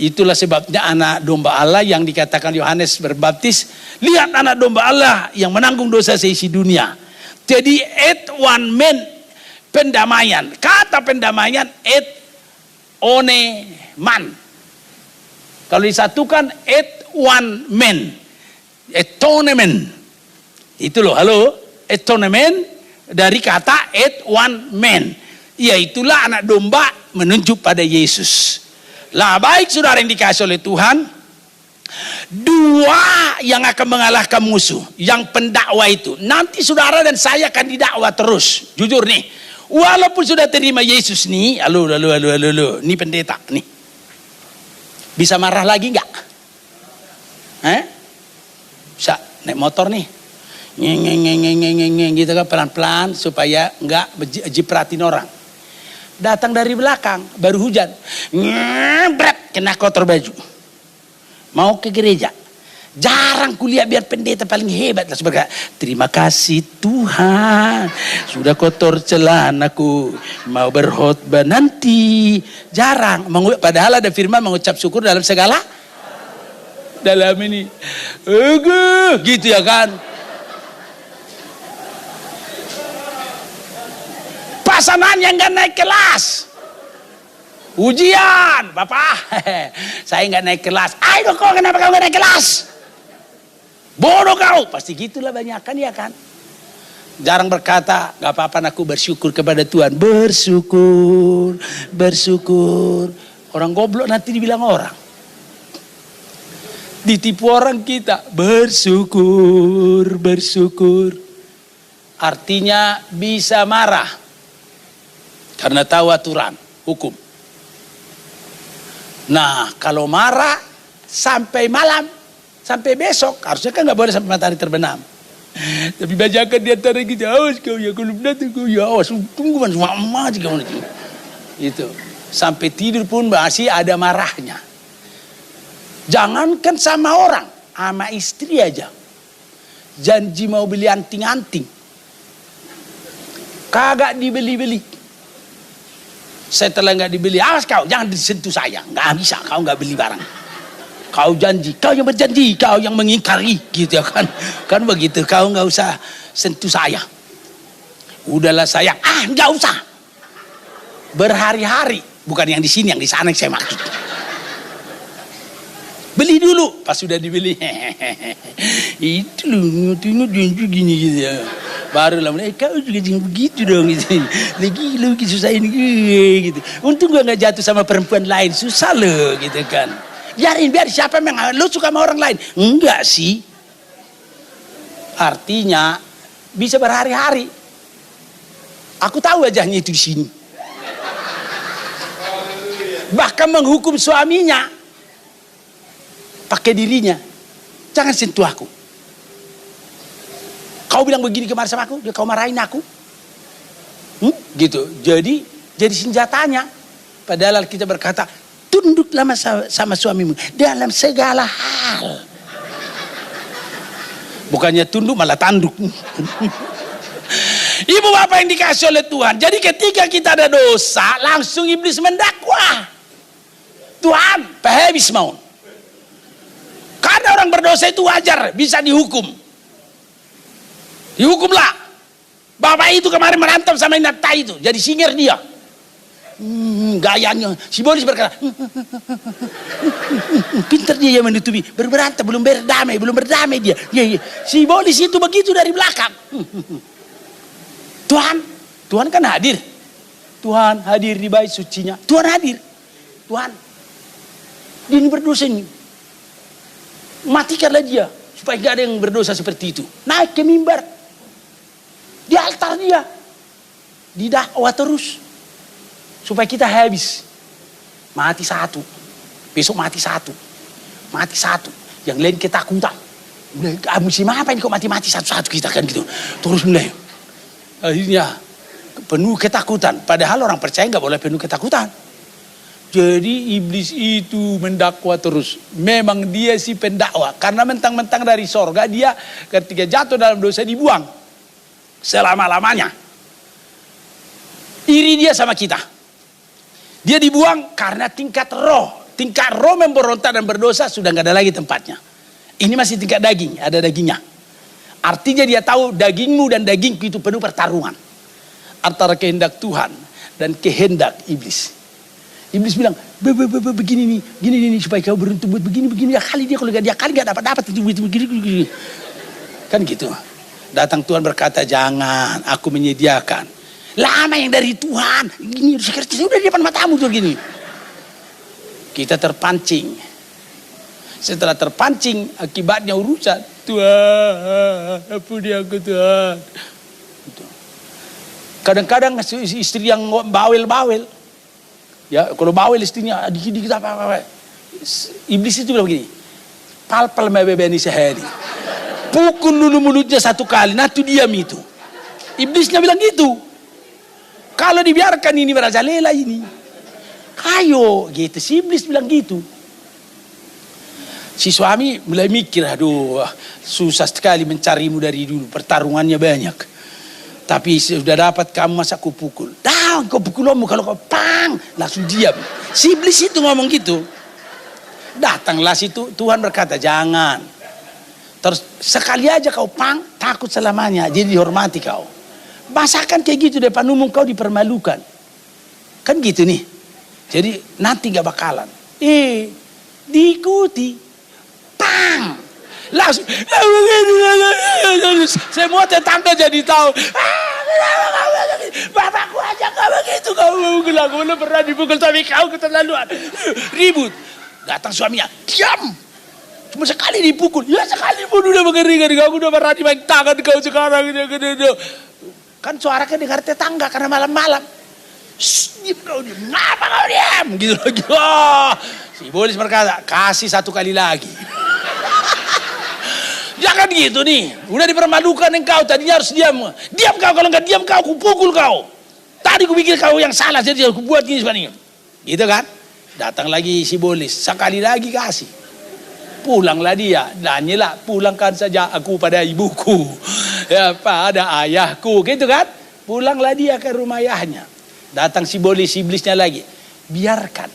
Itulah sebabnya anak domba Allah yang dikatakan Yohanes berbaptis, lihat anak domba Allah yang menanggung dosa seisi dunia. Jadi et one man, pendamaian. Kata pendamaian et one man. Kalau disatukan et one man, atonement. Itu loh, halo, atonement dari kata et one man. Yaitulah anak domba menunjuk pada Yesus. Lah baik saudara yang dikasih oleh Tuhan, dua yang akan mengalahkan musuh, yang pendakwa itu. Nanti saudara dan saya akan didakwa terus. Jujur nih, walaupun sudah terima Yesus nih, halo, nih pendeta nih, bisa marah lagi nggak? Bisa naik motor nih, ngeng gitu kan, pelan-pelan supaya nggak jipratin orang. Datang dari belakang, baru hujan, ngebret, kena kotor baju. Mau ke gereja, jarang kuliah biar pendeta paling hebat. Langsung berkata, terima kasih Tuhan, sudah kotor celanaku, mau berkhotbah nanti. Jarang, padahal ada firman mengucap syukur dalam segala. Dalam ini, gitu ya kan. Pasangan yang gak naik kelas, ujian, Bapak, saya gak naik kelas. Ayo kok, kenapa kau gak naik kelas? Bodoh kau, pasti gitulah banyak kan ya kan. Jarang berkata, gak apa-apa aku bersyukur kepada Tuhan. Bersyukur. Orang goblok nanti dibilang orang, ditipu orang kita. Bersyukur. Artinya bisa marah karena tahu aturan hukum. Nah kalau marah sampai malam, sampai besok, harusnya kan nggak boleh sampai matahari terbenam. Tapi bajakan di antara kita, awas kau ya, kalau datang kau ya, awas tunggu man semua aja kau nanti. Itu sampai tidur pun masih ada marahnya. Jangankan sama orang, sama istri aja. Janji mau beli anting-anting, kagak dibeli-beli. Setelah nggak dibeli, awas kau jangan disentuh saya, nggak bisa, kau nggak beli barang. Kau janji, kau yang berjanji, kau yang mengingkari, gitu ya kan? Kan begitu, kau nggak usah sentuh saya. Udahlah sayang, nggak usah. Berhari-hari, bukan yang di sini, yang di sana yang saya maksud. Beli dulu, pas sudah dibeli, itu loh, janji gini gitu ya. Baru lah, kau juga jangan begitu dong gitu. Lagi lu susah ini gitu. Untung gua nggak jatuh sama perempuan lain, susah lo gitu kan. Biarin biar siapa memang lu suka sama orang lain. Enggak sih. Artinya bisa berhari-hari. Aku tahu wajahnya itu di sini. Bahkan menghukum suaminya pakai dirinya. Jangan sentuh aku. Kau bilang begini kemarin sama aku, kau marahin aku. Gitu. Jadi senjatanya. Padahal kita berkata, tunduklah sama suamimu dalam segala hal. Bukannya tunduk malah tanduk. Ibu bapak yang dikasih oleh Tuhan. Jadi ketika kita ada dosa, langsung iblis mendakwa. Tuhan, habis mau. Karena orang berdosa itu wajar, bisa dihukum. Dihukumlah. Bapak itu kemarin merantem sama Inata itu, jadi singer dia. Gayanya, si Bolis berkata, pintar dia yang menutupi. Berantem, belum berdamai dia. Si Bolis itu begitu dari belakang. Tuhan kan hadir. Tuhan hadir di bait sucinya. Tuhan hadir. Tuhan, dia ini berdosa ini. Matikanlah dia supaya gak ada yang berdosa seperti itu. Naik ke mimbar, di altar dia, didakwa terus supaya kita habis. Mati satu, besok mati satu, yang lain ketakutan. Musim apa ini kok mati satu-satu kita kan gitu. Terus mulai akhirnya penuh ketakutan. Padahal orang percaya nggak boleh penuh ketakutan. Jadi iblis itu mendakwa terus. Memang dia si pendakwa. Karena mentang-mentang dari sorga, dia ketika jatuh dalam dosa dibuang selama-lamanya. Iri dia sama kita. Dia dibuang karena tingkat roh memberontak dan berdosa sudah nggak ada lagi tempatnya. Ini masih tingkat daging, ada dagingnya. Artinya dia tahu dagingmu dan dagingku itu penuh pertarungan antara kehendak Tuhan dan kehendak iblis. Iblis bilang, begini nih supaya kau beruntung buat begini ya kali dia kalau dia kali nggak dapat itu begini. Kan gitu. Datang Tuhan berkata, jangan, aku menyediakan. Lama yang dari Tuhan, gini udah di depan matamu tuh gini. Kita terpancing. Setelah terpancing, akibatnya urusan. Tuhan, ampuni aku Tuhan. Kadang-kadang istri yang bawel. Ya, kalau bawel istrinya dikit-dikit apa. Iblis itu bilang begini, palpal mebebe ini sehari. Pukul dulu mulutnya satu kali, nah itu diam itu. Iblisnya bilang gitu. Kalau dibiarkan ini merajalela ini. Ayo, gitu. Si iblis bilang gitu. Si suami mulai mikir, aduh susah sekali mencarimu dari dulu, pertarungannya banyak. Tapi sudah dapat kamu masa ku pukul. Dah, kau pukul kamu kalau kau pang langsung diam. Si iblis itu ngomong gitu. Datanglah situ Tuhan berkata jangan. Terus sekali aja kau pang takut selamanya. Jadi dihormati kau. Masakan kayak gitu depan umum kau dipermalukan. Kan gitu nih. Jadi nanti gak bakalan. Diikuti. Pang. Langsung. Semua tetangga jadi tahu. Bapakku aja gak begitu. Kamu belum pernah dipukul tapi kau keterlaluan. Ribut. Datang suaminya. Diam. Cuma sekali dipukul. Ya sekali pun udah mengeringan. Aku udah pernah dimain tangan kau sekarang. Kan suara dengar tetangga karena malam-malam. Diam kau diam. Ngapa kau diam? Gitu lagi. Oh, si Bolis berkata, kasih satu kali lagi. Jangan gitu nih. Udah dipermalukan engkau. Tadinya harus diam. Diam kau. Kalau nggak diam kau, aku pukul kau. Tadi aku pikir kau yang salah. Jadi aku buat gini sebenarnya. Gitu kan? Datang lagi si Bolis. Sekali lagi kasih. Pulanglah dia. Danyalah, pulangkan saja aku pada ibuku. Ya, pada ayahku. Gitu kan? Pulanglah dia ke rumah ayahnya. Datang si Bolis, iblisnya lagi. Biarkan.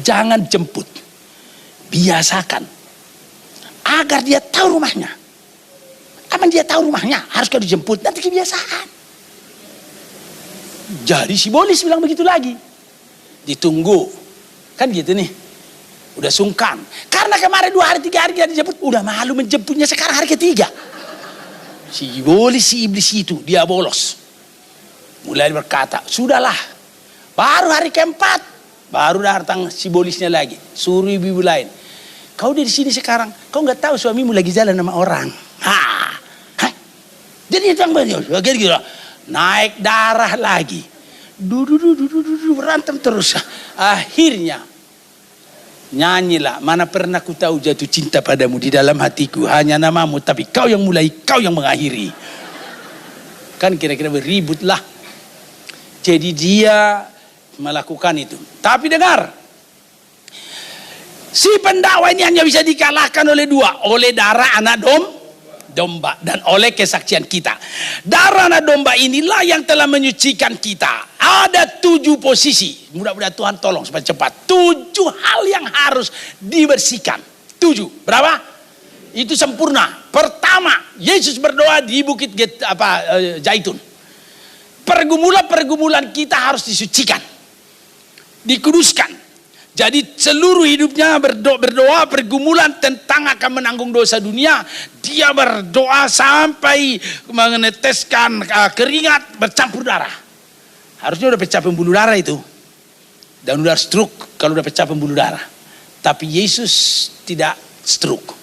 Jangan jemput. Biasakan. Agar dia tahu rumahnya. Aman dia tahu rumahnya. Harus kau dijemput. Nanti kebiasaan. Jadi si Bolis bilang begitu lagi. Ditunggu. Kan gitu nih. Udah sungkan. Karena kemarin 2 hari 3 hari dia dijemput. Udah malu menjemputnya sekarang hari ketiga. Si Bolis, si iblis itu. Dia bolos. Mulai berkata. Sudahlah. Baru hari keempat. Baru datang si Bolisnya lagi. Suruh ibu-ibu lain. Kau dari sini sekarang, kau nggak tahu suamimu lagi jalan sama orang. Jadi itu yang gitu. Naik darah lagi. Berantem terus. Akhirnya nyanyilah. Mana pernah ku tahu jatuh cinta padamu di dalam hatiku. Hanya namamu, tapi kau yang mulai, kau yang mengakhiri. Kan kira-kira beributlah. Jadi dia melakukan itu. Tapi dengar, si pendakwa ini hanya bisa dikalahkan oleh dua, oleh darah anak domba dan oleh kesaksian kita. Darah anak domba inilah yang telah menyucikan kita. Ada 7 posisi. Mudah-mudahan Tuhan tolong supaya cepat. 7 hal yang harus dibersihkan. 7. Berapa? Itu sempurna. Pertama, Yesus berdoa di bukit Zaitun. Pergumulan kita harus disucikan, dikuduskan. Jadi seluruh hidupnya berdoa pergumulan tentang akan menanggung dosa dunia. Dia berdoa sampai meneteskan keringat bercampur darah. Harusnya udah pecah pembuluh darah itu. Dan udah stroke kalau udah pecah pembuluh darah. Tapi Yesus tidak stroke.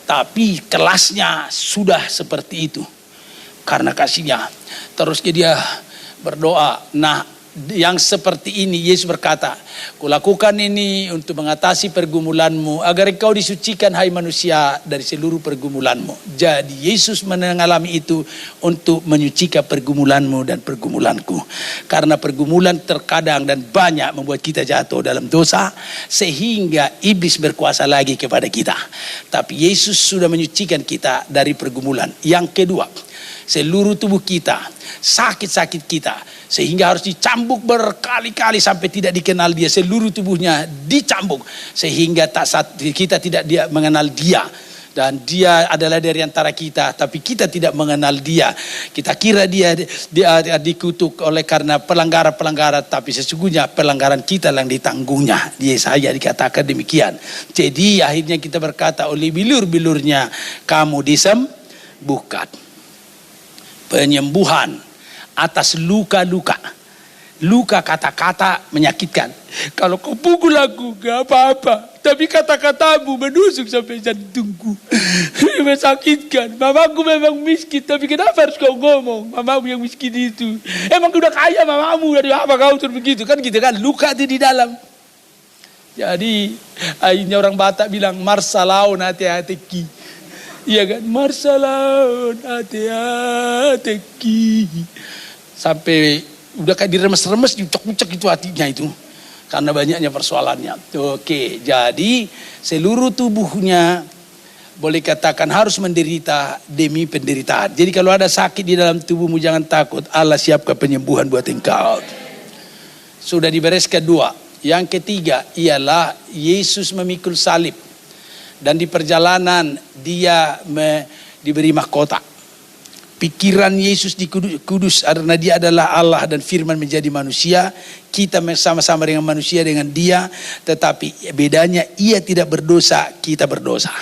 Tapi kelasnya sudah seperti itu. Karena kasihnya. Terus dia berdoa. Nah, yang seperti ini Yesus berkata, kulakukan ini untuk mengatasi pergumulanmu, agar engkau disucikan hai manusia dari seluruh pergumulanmu. Jadi Yesus mengalami itu untuk menyucikan pergumulanmu dan pergumulanku. Karena pergumulan terkadang dan banyak membuat kita jatuh dalam dosa, sehingga iblis berkuasa lagi kepada kita. Tapi Yesus sudah menyucikan kita dari pergumulan. Yang kedua, seluruh tubuh kita, sakit-sakit kita, sehingga harus dicambuk berkali-kali sampai tidak dikenal dia. Seluruh tubuhnya dicambuk sehingga kita tidak mengenal dia. Dan dia adalah dari antara kita, tapi kita tidak mengenal dia. Kita kira dia dikutuk oleh karena pelanggaran-pelanggaran, tapi sesungguhnya pelanggaran kita yang ditanggungnya. Di Yesaya dikatakan demikian. Jadi akhirnya kita berkata, oleh bilur-bilurnya kamu disembuhkan. Penyembuhan atas luka-luka. Luka kata-kata menyakitkan. Kalau kau pukul aku gak apa-apa, tapi kata-katamu menusuk sampai jantungku. Mesakitkan. Mamaku memang miskin, tapi kenapa harus kau ngomong mamamu yang miskin itu? Emang udah kaya mamamu, dari apa kau terus begitu? Kan gitu kan, luka itu di dalam. Jadi akhirnya orang Batak bilang, marsalaun hati-hatiki. Iya kan, marsalaun hati-hatiki. Sampai udah kayak diremes-remes, diucek-ucek itu hatinya itu. Karena banyaknya persoalannya. Oke, jadi seluruh tubuhnya boleh katakan harus menderita demi penderitaan. Jadi kalau ada sakit di dalam tubuhmu jangan takut. Allah siapkan penyembuhan buat engkau. Sudah dibereskan 2. Yang ketiga ialah Yesus memikul salib. Dan di perjalanan dia diberi mahkota. Pikiran Yesus dikudus karena dia adalah Allah dan firman menjadi manusia. Kita sama-sama dengan manusia dengan dia. Tetapi bedanya ia tidak berdosa, kita berdosa.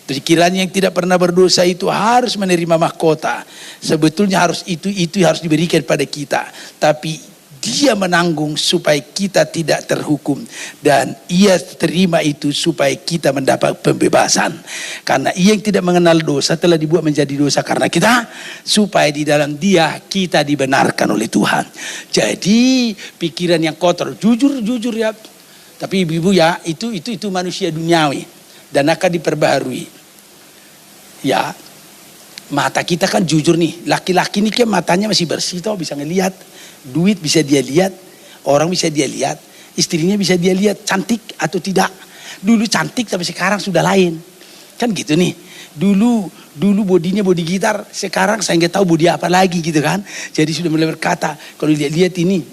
Pikirannya yang tidak pernah berdosa itu harus menerima mahkota. Sebetulnya itu harus diberikan pada kita. Tapi dia menanggung supaya kita tidak terhukum. Dan ia terima itu supaya kita mendapat pembebasan. Karena ia yang tidak mengenal dosa telah dibuat menjadi dosa karena kita. Supaya di dalam dia kita dibenarkan oleh Tuhan. Jadi pikiran yang kotor. Jujur ya. Tapi ibu-ibu ya itu manusia duniawi. Dan akan diperbaharui. Ya. Mata kita kan jujur nih. Laki-laki ini kan matanya masih bersih toh, bisa ngelihat. Duit bisa dia lihat, orang bisa dia lihat, istrinya bisa dia lihat cantik atau tidak. Dulu cantik tapi sekarang sudah lain. Kan gitu nih. Dulu bodinya bodi gitar, sekarang saya nggak tahu bodi apa lagi gitu kan. Jadi sudah mulai berkata, kalau lihat ini,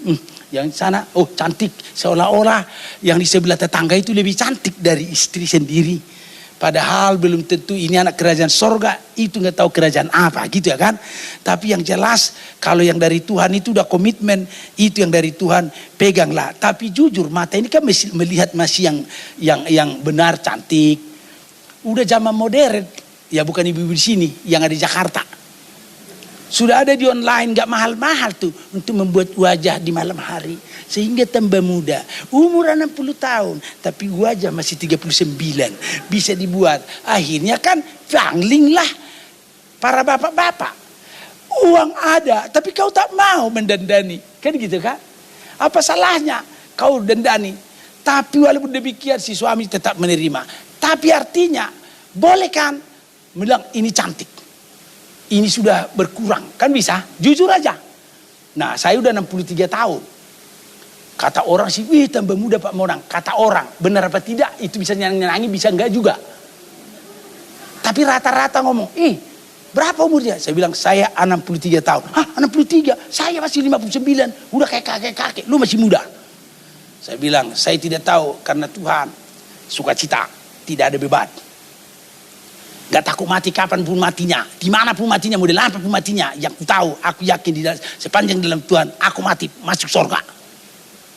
yang sana, oh cantik. Seolah-olah yang di sebelah tetangga itu lebih cantik dari istri sendiri. Padahal belum tentu ini anak kerajaan sorga, itu nggak tahu kerajaan apa gitu ya kan. Tapi yang jelas kalau yang dari Tuhan itu udah komitmen, itu yang dari Tuhan peganglah. Tapi jujur mata ini kan melihat masih yang benar cantik. Udah zaman modern, ya bukan ibu-ibu di sini yang ada di Jakarta. Sudah ada di online, gak mahal-mahal tuh untuk membuat wajah di malam hari. Sehingga tambah muda. Umur 60 tahun, tapi wajah masih 39. Bisa dibuat. Akhirnya kan pangling lah para bapak-bapak. Uang ada, tapi kau tak mau mendandani. Kan gitu kan? Apa salahnya kau dandani? Tapi walaupun demikian si suami tetap menerima. Tapi artinya, boleh kan bilang ini cantik. Ini sudah berkurang, kan bisa, jujur aja. Nah, saya udah 63 tahun. Kata orang sih, wih tambah muda Pak Monang. Kata orang, benar apa tidak, itu bisa nyenangi, bisa enggak juga. Tapi rata-rata ngomong, berapa umurnya? Saya bilang, saya 63 tahun. Hah, 63? Saya masih 59. Udah kayak kakek-kakek, lu masih muda. Saya bilang, saya tidak tahu karena Tuhan sukacita, tidak ada beban. Gak takut mati kapanpun matinya, dimanapun matinya, model apapun matinya. Yang ku tahu, aku yakin sepanjang dalam Tuhan, aku mati masuk surga.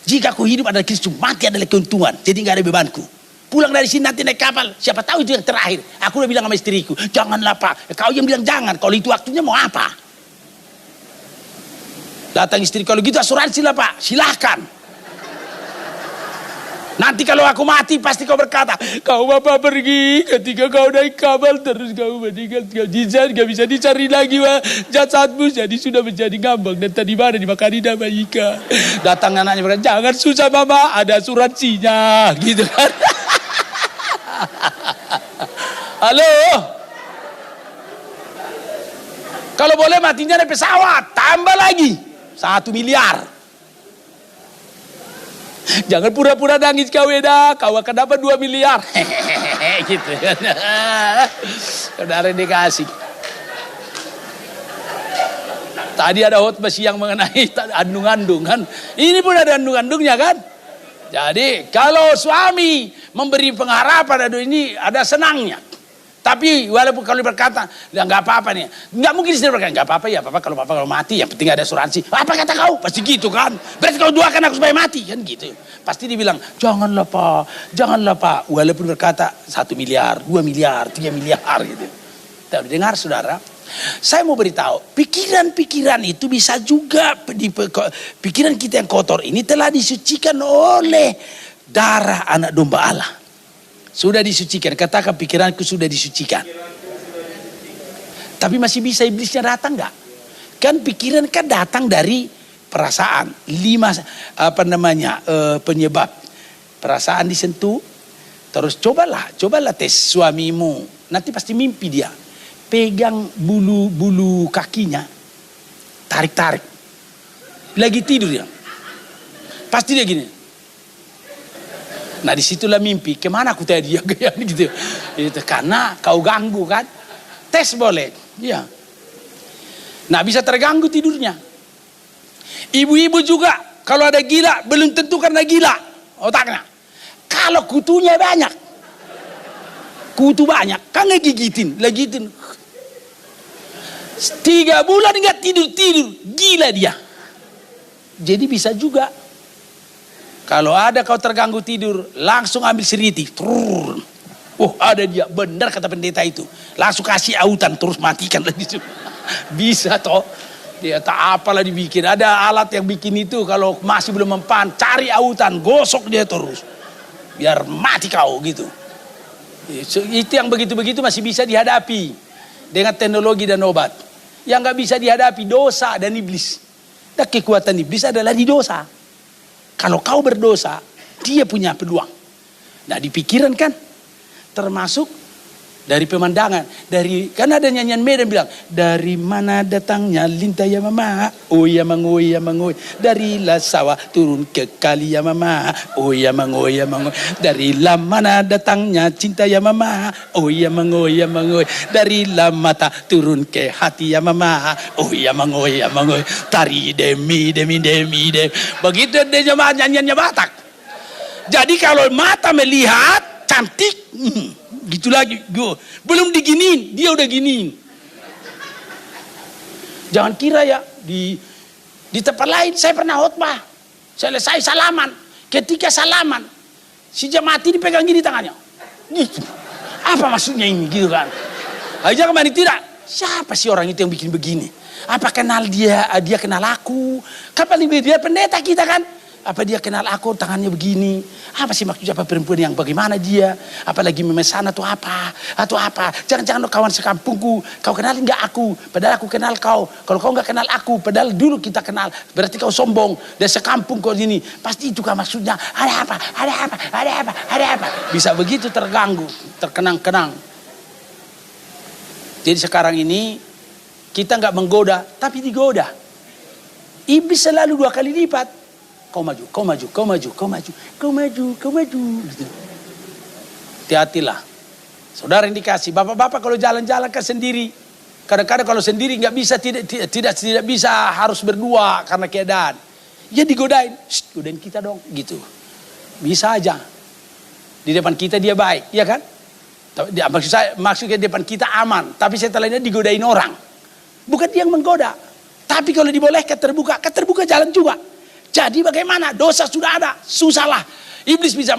Jika aku hidup adalah Kristus, mati adalah keuntungan. Jadi gak ada bebanku. Pulang dari sini nanti naik kapal, siapa tahu itu yang terakhir. Aku udah bilang sama istriku, janganlah Pak. Kau yang bilang jangan, kalau itu waktunya mau apa? Datang istri, kalau gitu asuransi lah Pak, silahkan. Nanti kalau aku mati pasti kau berkata, kau Bapak pergi ketika kau naik kapal terus kau meninggal, kau jizat, gak bisa dicari lagi jasadmu, jadi sudah menjadi ngambang dan tadi mana dimakan sama ikan. Datang anaknya berkata, jangan susah Mama, ada asuransinya, gitu kan. Halo, kalau boleh matinya naik pesawat, tambah lagi 1 miliar. Jangan pura-pura nangis kau Eda, kau akan dapat 2 miliar. Gitu. Saudara dikasih. Tadi ada khotbah siang mengenai andung-andung kan. Ini pun ada andung-andungnya kan. Jadi kalau suami memberi pengharapan, ini ada senangnya. Tapi walaupun kalau berkata, ya nggak apa-apa nih, nggak mungkin istri berkata nggak apa-apa ya, kalau mati yang penting ada asuransi. Apa kata kau? Pasti gitu kan? Berarti kau doakan aku supaya mati kan gitu. Pasti dibilang janganlah Pak. Walaupun berkata 1 miliar, 2 miliar, 3 miliar gitu. Tapi dengar saudara, saya mau beritahu, pikiran-pikiran itu bisa juga pikiran kita yang kotor ini telah disucikan oleh darah anak domba Allah. Sudah disucikan, katakan pikiranku sudah disucikan. Tapi masih bisa iblisnya datang enggak? Kan pikiran kan datang dari perasaan. 5 penyebab. Perasaan disentuh. Terus cobalah tes suamimu. Nanti pasti mimpi dia. Pegang bulu kakinya. Tarik-tarik. Lagi tidur ya. Pasti dia gini. Nah disitulah mimpi, kemana aku tadi ya gitu. Itu karena kau ganggu kan. Tes boleh, ya. Nah bisa terganggu tidurnya. Ibu-ibu juga kalau ada gila belum tentu karena gila otaknya. Kalau kutunya banyak, kutu banyak, kan ngegigitin, lagitin. 3 bulan nggak tidur, gila dia. Jadi bisa juga. Kalau ada kau terganggu tidur, langsung ambil seriti. Ada dia, benar kata pendeta itu. Langsung kasih autan, terus matikan lagi. Bisa toh. Dia tak apalah dibikin. Ada alat yang bikin itu, kalau masih belum mempan, cari autan, gosok dia terus. Biar mati kau gitu. Itu yang begitu-begitu masih bisa dihadapi. Dengan teknologi dan obat. Yang gak bisa dihadapi, dosa dan iblis. Dan kekuatan iblis adalah di dosa. Kalau kau berdosa, dia punya peluang. Nah di pikiran kan, termasuk dari pemandangan. Kan ada nyanyian Medan bilang, dari mana datangnya lintah ya mama, oh ya mangoy. Dari la sawah turun ke kali ya mama, oh ya mangoy. Dari la mana datangnya cinta ya mama, oh ya mangoy. Dari la mata turun ke hati ya mama, oh ya mangoy. Tari demi. Begitu dia nyanyiannya Batak. Jadi kalau mata melihat cantik, gitu lagi. Belum diginiin, dia udah giniin. Jangan kira ya di tempat lain. Saya pernah khotbah, selesai salaman. Ketika salaman, si jemaat ini pegang gini tangannya. Gitu. Apa maksudnya ini gitu kan? Aja kemana tidak? Siapa sih orang itu yang bikin begini? Apa kenal dia kenal aku? Kapan dia pendeta kita kan? Apa dia kenal aku tangannya begini? Apa sih maksudnya apa perempuan yang bagaimana dia? Apalagi memesan atau apa? Jangan kawan sekampungku. Kau kenalin gak aku? Padahal aku kenal kau. Kalau kau gak kenal aku, padahal dulu kita kenal. Berarti kau sombong. Dan sekampung kau ini. Pasti itu kan maksudnya. Ada apa? Bisa begitu terganggu. Terkenang-kenang. Jadi sekarang ini kita gak menggoda, tapi digoda. Iblis selalu 2 kali lipat. Kau maju, kau maju, kau maju, kau maju, kau maju, kau maju. Gitu. Hati-hatilah. Saudara yang dikasih, bapak-bapak kalau jalan-jalan kan sendiri. Kadang-kadang kalau sendiri nggak bisa, tidak bisa, harus berdua karena keadaan. Ya digodain, godain kita dong, gitu. Bisa aja. Di depan kita dia baik, ya kan? Maksudnya di depan kita aman, tapi setelahnya digodain orang. Bukan dia yang menggoda. Tapi kalau dibolehkan terbuka jalan juga. Jadi bagaimana? Dosa sudah ada, susahlah. Iblis bisa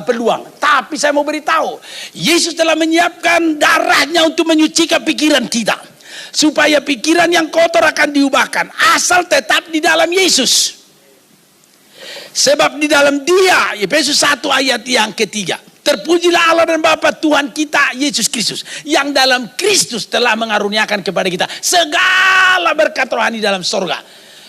peluang. Tapi saya mau beritahu, Yesus telah menyiapkan darahnya untuk menyucikan pikiran kita. Supaya pikiran yang kotor akan diubahkan. Asal tetap di dalam Yesus. Sebab di dalam Dia, Efesus 1 ayat yang ketiga. Terpujilah Allah dan Bapa Tuhan kita Yesus Kristus. Yang dalam Kristus telah mengaruniakan kepada kita segala berkat rohani dalam sorga.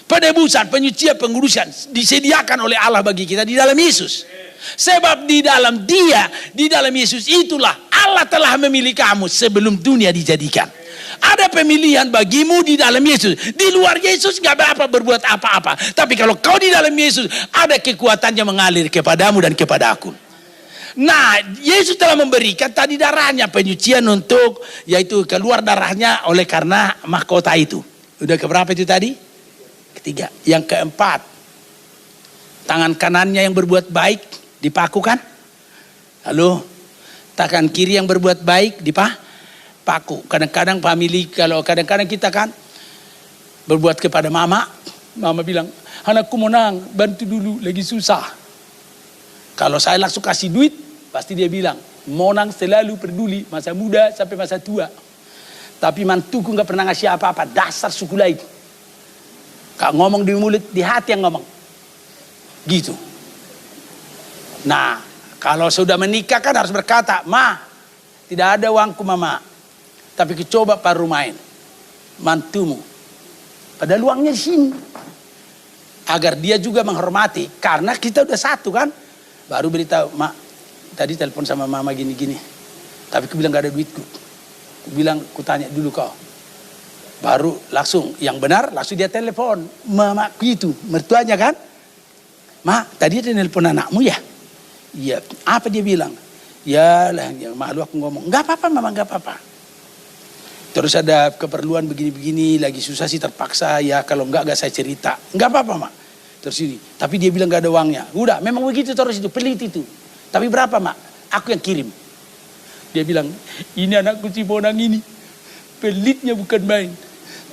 Penebusan, penyucian, pengudusan disediakan oleh Allah bagi kita di dalam Yesus. Sebab di dalam Dia, di dalam Yesus itulah Allah telah memilih kamu sebelum dunia dijadikan. Ada pemilihan bagimu di dalam Yesus. Di luar Yesus gak berbuat apa-apa. Tapi kalau kau di dalam Yesus, ada kekuatannya mengalir kepadamu dan kepada aku. Nah, Yesus telah memberikan tadi darahnya, penyucian untuk, yaitu keluar darahnya oleh karena mahkota itu. Udah keberapa itu tadi? Ketiga. Yang keempat, tangan kanannya yang berbuat baik dipakukan. Lalu tangan kiri yang berbuat baik dipaku. Kadang-kadang kadang-kadang kita kan berbuat kepada mama bilang, anakku menang, bantu dulu, lagi susah. Kalau saya langsung kasih duit, pasti dia bilang, monang selalu peduli, masa muda sampai masa tua. Tapi mantuku gak pernah ngasih apa-apa, dasar suku lain. Kak ngomong di mulut, di hati yang ngomong. Gitu. Nah, kalau sudah menikah kan harus berkata, Ma, tidak ada uangku mama. Tapi coba paruh main. Mantumu. Padahal uangnya di sini. Agar dia juga menghormati. Karena kita udah satu kan. Baru beritahu, Ma, tadi telepon sama mama gini-gini. Tapi aku bilang gak ada duitku. Aku bilang, aku tanya dulu kau. Baru langsung, yang benar langsung dia telepon. Mamaku itu, mertuanya kan. Ma, tadi ada telepon anakmu ya? Iya, apa dia bilang? Ya lah, ya, malu aku ngomong. Gak apa-apa mama, gak apa-apa. Terus ada keperluan begini-begini, lagi susah sih terpaksa. Ya kalau gak saya cerita. Gak apa-apa mak. Terus ini, tapi dia bilang gak ada uangnya. Udah, memang begitu terus itu, pelit itu. Tapi berapa mak? Aku yang kirim. Dia bilang, ini anakku si Bonang ini. Pelitnya bukan main.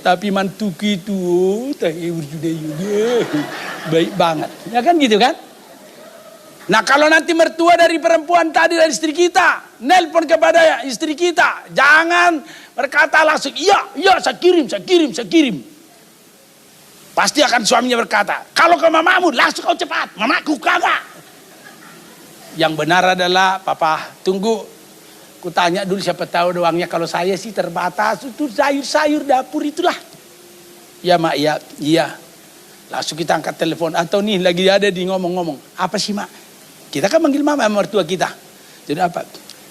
Tapi mantuku itu, baik banget. Ya kan gitu kan? Nah kalau nanti mertua dari perempuan tadi, dari istri kita, nelpon kepada istri kita, jangan berkata langsung, iya saya kirim. Pasti akan suaminya berkata, kalau ke mamamu langsung kau cepat, mamaku kagak. Yang benar adalah, papa tunggu. Ku tanya dulu siapa tahu doangnya. Kalau saya sih terbatas itu sayur-sayur dapur itulah. Ya mak, iya. Langsung kita angkat telepon. Atau nih lagi ada di ngomong-ngomong. Apa sih mak? Kita kan manggil mama mertua kita. Jadi apa?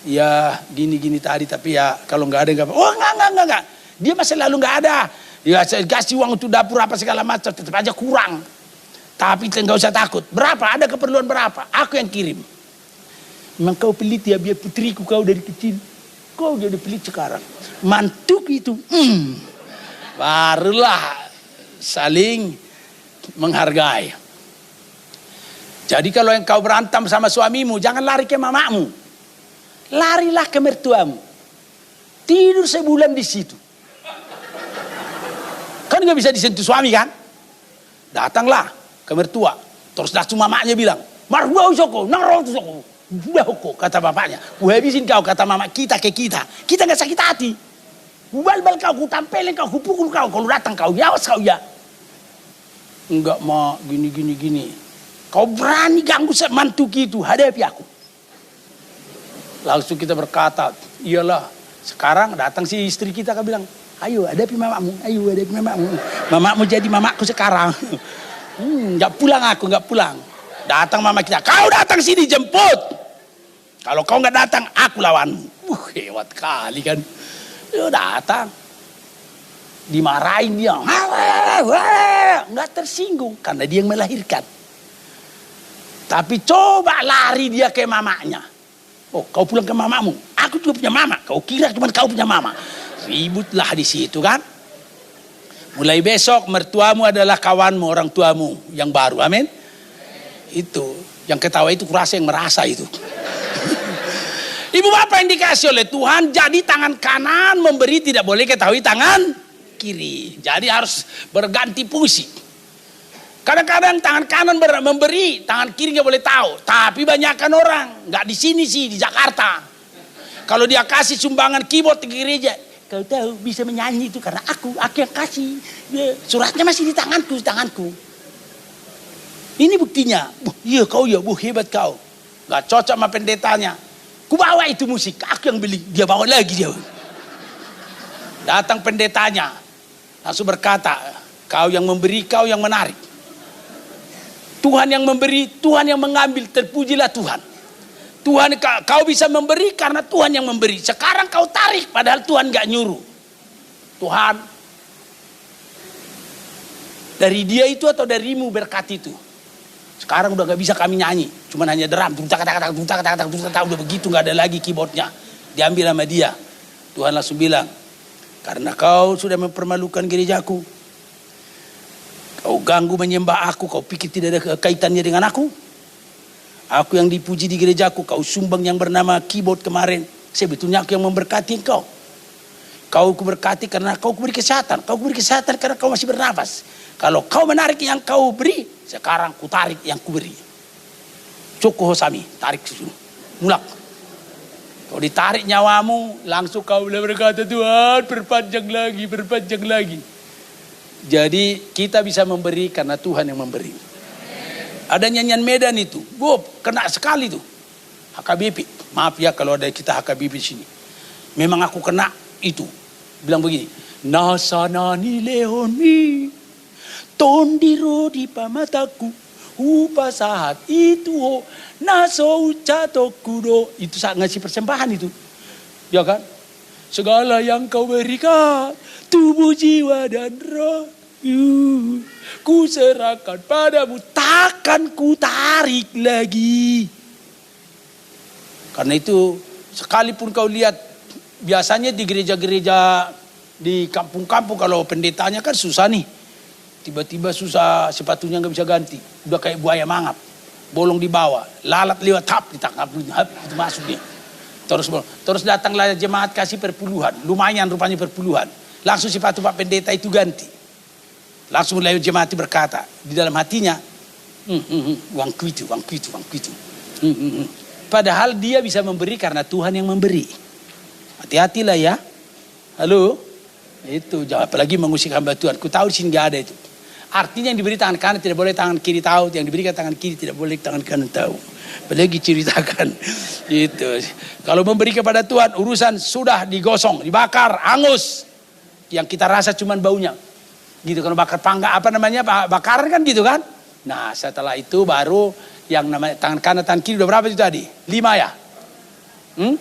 Ya gini-gini tadi tapi ya kalau nggak ada nggak apa. Oh nggak. Dia masih lalu nggak ada. Ya saya kasih uang untuk dapur apa segala macam. Tetap aja kurang. Tapi nggak usah takut. Berapa? Ada keperluan berapa? Aku yang kirim. Memang kau pelit ya, biar putriku kau dari kecil. Kau jadi pelit sekarang. Mantuk itu. Barulah saling menghargai. Jadi kalau yang kau berantem sama suamimu, jangan lari ke mamamu. Larilah ke mertuamu. Tidur sebulan di situ. Kan gak bisa disentuh suami kan? Datanglah ke mertua. Terus langsung mamanya bilang, marhaba usoko, nang usoko. Udah kok kata bapaknya, ku habisin kau kata mama kita ke kita gak sakit hati. Ku bal-bal kau, ku tampelin kau, ku pukul kau, kalau datang kau, yawas kau ya. Enggak mau gini. Kau berani ganggu mantu gitu, hadapi aku. Langsung kita berkata, iyalah. Sekarang datang si istri kita kan bilang, ayo hadapi mamamu, mamamu jadi mamaku sekarang. Enggak pulang. Datang mama kita, kau datang sini jemput. Kalau kau nggak datang, aku lawanmu. Hebat kali kan. Yo datang. dimarahin dia, nggak tersinggung karena dia yang melahirkan. Tapi coba lari dia ke mamanya. Oh, kau pulang ke mamamu, aku juga punya mama. Kau kira cuma kau punya mama. Ributlah di situ kan. Mulai besok mertuamu adalah kawanmu, orang tuamu yang baru. Amin. Itu yang ketawa itu kurasa yang merasa itu. Ibu bapak yang dikasih oleh Tuhan, jadi tangan kanan memberi tidak boleh ketahui tangan kiri. Jadi harus berganti fungsi. Kadang-kadang tangan kanan memberi, tangan kiri nggak boleh tahu. Tapi banyakkan orang, nggak di sini sih, di Jakarta. Kalau dia kasih sumbangan keyboard di gereja, kau tahu bisa menyanyi itu karena aku yang kasih. Suratnya masih di tanganku. Ini buktinya. Iya kau ya, hebat kau. Nggak cocok sama pendetanya. Ku bawa itu musik, aku yang beli, dia bawa lagi dia. Datang pendetanya, langsung berkata, kau yang memberi, kau yang menarik. Tuhan yang memberi, Tuhan yang mengambil, terpujilah Tuhan. Tuhan, kau bisa memberi karena Tuhan yang memberi. Sekarang kau tarik, padahal Tuhan gak nyuruh. Tuhan, dari dia itu atau darimu berkat itu? Sekarang udah gak bisa kami nyanyi, cuman hanya drum, udah begitu, gak ada lagi keyboardnya. Diambil sama dia. Tuhan langsung bilang, karena kau sudah mempermalukan gerejaku, kau ganggu menyembah aku, kau pikir tidak ada kaitannya dengan aku? Aku yang dipuji di gerejaku, kau sumbang yang bernama keyboard kemarin, sebetulnya aku yang memberkati engkau. Kau kuberkati karena kau kuberi kesehatan, kau kuberi kesehatan karena kau masih bernafas. Kalau kau menarik yang kau beri, sekarang ku tarik yang ku beri. Cukup Hosami, tarik susu. Mulak. Kau ditarik nyawamu, langsung kau boleh berkata, Tuhan perpanjang lagi. Jadi kita bisa memberi karena Tuhan yang memberi. Ada nyanyian Medan itu, kena sekali tuh. HKBP, maaf ya kalau ada kita HKBP di sini. Memang aku kena itu. Bilang begini, nasanani leoni, tondiro di pamataku, upa saat itu, naso ucato kudo. Itu saat ngasih persembahan itu. Ya kan? Segala yang kau berikan, tubuh, jiwa, dan roh, ku serahkan padamu, takkan ku tarik lagi. Karena itu, sekalipun kau lihat, biasanya di gereja-gereja di kampung-kampung kalau pendetanya kan susah nih. Tiba-tiba susah, sepatunya nggak bisa ganti. Udah kayak buaya mangap. Bolong di bawah, lalat lewat tap ditangkap, itu masuk dia. Terus datanglah jemaat kasih perpuluhan. Lumayan rupanya perpuluhan. Langsung sepatu Pak Pendeta itu ganti. Langsung mulai jemaat berkata di dalam hatinya, uangku itu. Padahal dia bisa memberi karena Tuhan yang memberi. Hati-hatilah ya. Halo? Itu jawab, apalagi mengusik hamba Tuhan. Ku tahu di sini gak ada itu. Artinya yang diberi tangan kanan tidak boleh tangan kiri tahu. Yang diberikan tangan kiri tidak boleh tangan kanan tahu. Apalagi ceritakan. Itu. Kalau memberi kepada Tuhan, urusan sudah digosong, dibakar, hangus. Yang kita rasa cuman baunya. Gitu, kalau bakar pangga, bakaran kan gitu kan. Nah setelah itu baru yang namanya tangan kanan, tangan kiri udah berapa itu tadi? 5 ya? 4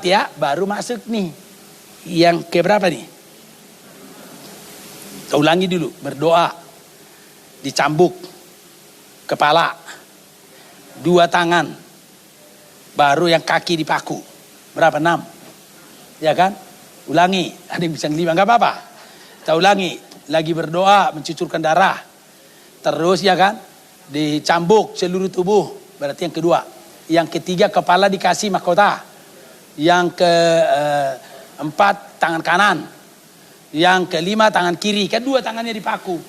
ya, baru masuk nih. Yang keberapa nih? Kita ulangi dulu, berdoa. Dicambuk. Kepala. 2 tangan. Baru yang kaki dipaku. Berapa? 6. Ya kan? Ulangi. Ada yang bisa 5, gak apa-apa. Kita ulangi. Lagi berdoa, mencucurkan darah. Terus ya kan? Dicambuk seluruh tubuh. Berarti yang kedua. Yang ketiga, kepala dikasih mahkota. Yang keempat tangan kanan, yang kelima tangan kiri, kan 2 tangannya dipaku,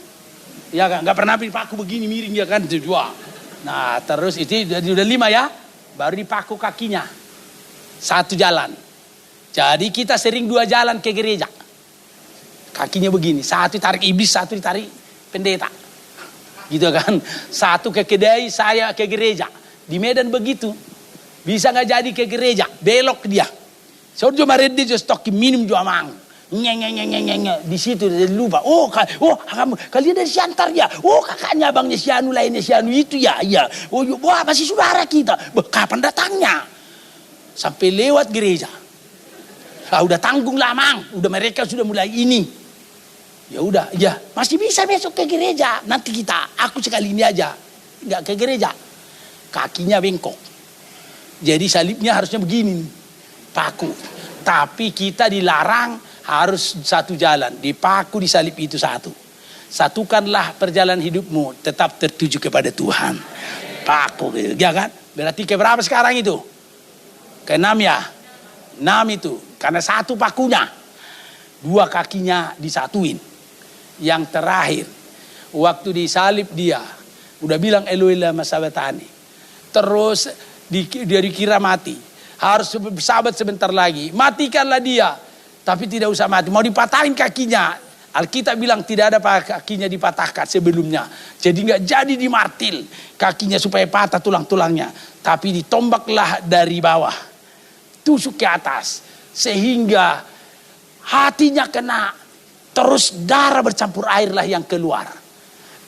ya kan? Nggak pernah dipaku begini miring ya kan? 2. Nah terus itu udah 5 ya, baru dipaku kakinya, 1 jalan. Jadi kita sering 2 jalan ke gereja, kakinya begini, 1 tarik iblis, 1 ditarik pendeta, gitu kan? 1 ke kedai, saya ke gereja. Di Medan begitu. Bisa nggak jadi ke gereja, belok dia. So cuma ready just talking minum jua mang. Di situ dia lupa. Kamu kalian dari Siantar ya. Kakaknya abangnya si Anu, lainnya si Anu itu ya. Iya. Masih saudara kita. Kapan datangnya? Sampai lewat gereja. Udah tanggung lah mang. Udah mereka sudah mulai ini. Ya udah, ya masih bisa besok ke gereja. Nanti aku sekali ini aja, nggak ke gereja. Kakinya bengkok. Jadi salibnya harusnya begini, paku. Tapi kita dilarang harus satu jalan, dipaku di salib itu satu. Satukanlah perjalanan hidupmu, tetap tertuju kepada Tuhan. Paku, ya kan? Berarti ke berapa sekarang itu? Ke-6 ya? 6 itu, karena satu pakunya. 2 kakinya disatuin. Yang terakhir, waktu disalib dia, udah bilang Eloi lama sabatani. Terus dia dikira mati. Harus bersahabat sebentar lagi. Matikanlah dia. Tapi tidak usah mati. Mau dipatahin kakinya. Alkitab bilang tidak ada kakinya dipatahkan sebelumnya. Jadi nggak jadi dimartil kakinya supaya patah tulang-tulangnya. Tapi ditombaklah dari bawah. Tusuk ke atas. Sehingga hatinya kena. Terus darah bercampur airlah yang keluar.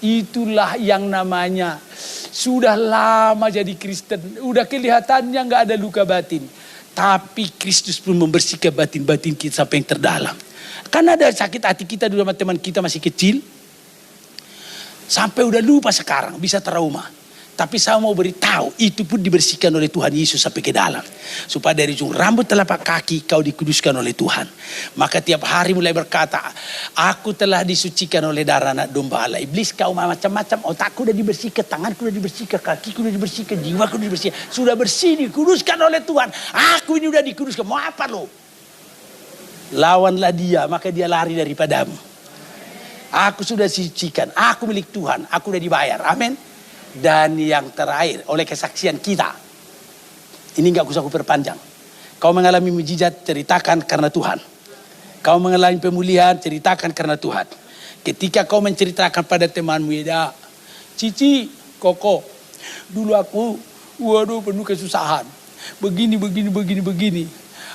Itulah yang namanya sudah lama jadi Kristen. Udah kelihatannya nggak ada luka batin. Tapi Kristus pun membersihkan batin-batin kita sampai yang terdalam. Karena ada sakit hati kita dulu sama teman kita masih kecil. Sampai udah lupa sekarang, bisa trauma. Tapi saya mau beritahu, itu pun dibersihkan oleh Tuhan Yesus sampai ke dalam. Supaya dari ujung rambut telapak kaki kau dikuduskan oleh Tuhan. Maka tiap hari mulai berkata, aku telah disucikan oleh darah anak domba Allah. Iblis kau macam-macam, otakku udah dibersihkan, tanganku udah dibersihkan, kakiku udah dibersihkan, jiwaku udah dibersihkan. Sudah bersih, dikuduskan oleh Tuhan. Aku ini udah dikuduskan, mau apa lo? Lawanlah dia, maka dia lari daripadamu. Aku sudah disucikan, aku milik Tuhan, aku udah dibayar, amin. Dan yang terakhir, oleh kesaksian kita. Ini gak usah aku perpanjang. Kau mengalami mujizat, ceritakan karena Tuhan. Kau mengalami pemulihan, ceritakan karena Tuhan. Ketika kau menceritakan pada temanmu, ya, Cici, Koko, dulu aku, waduh penuh kesusahan. Begini.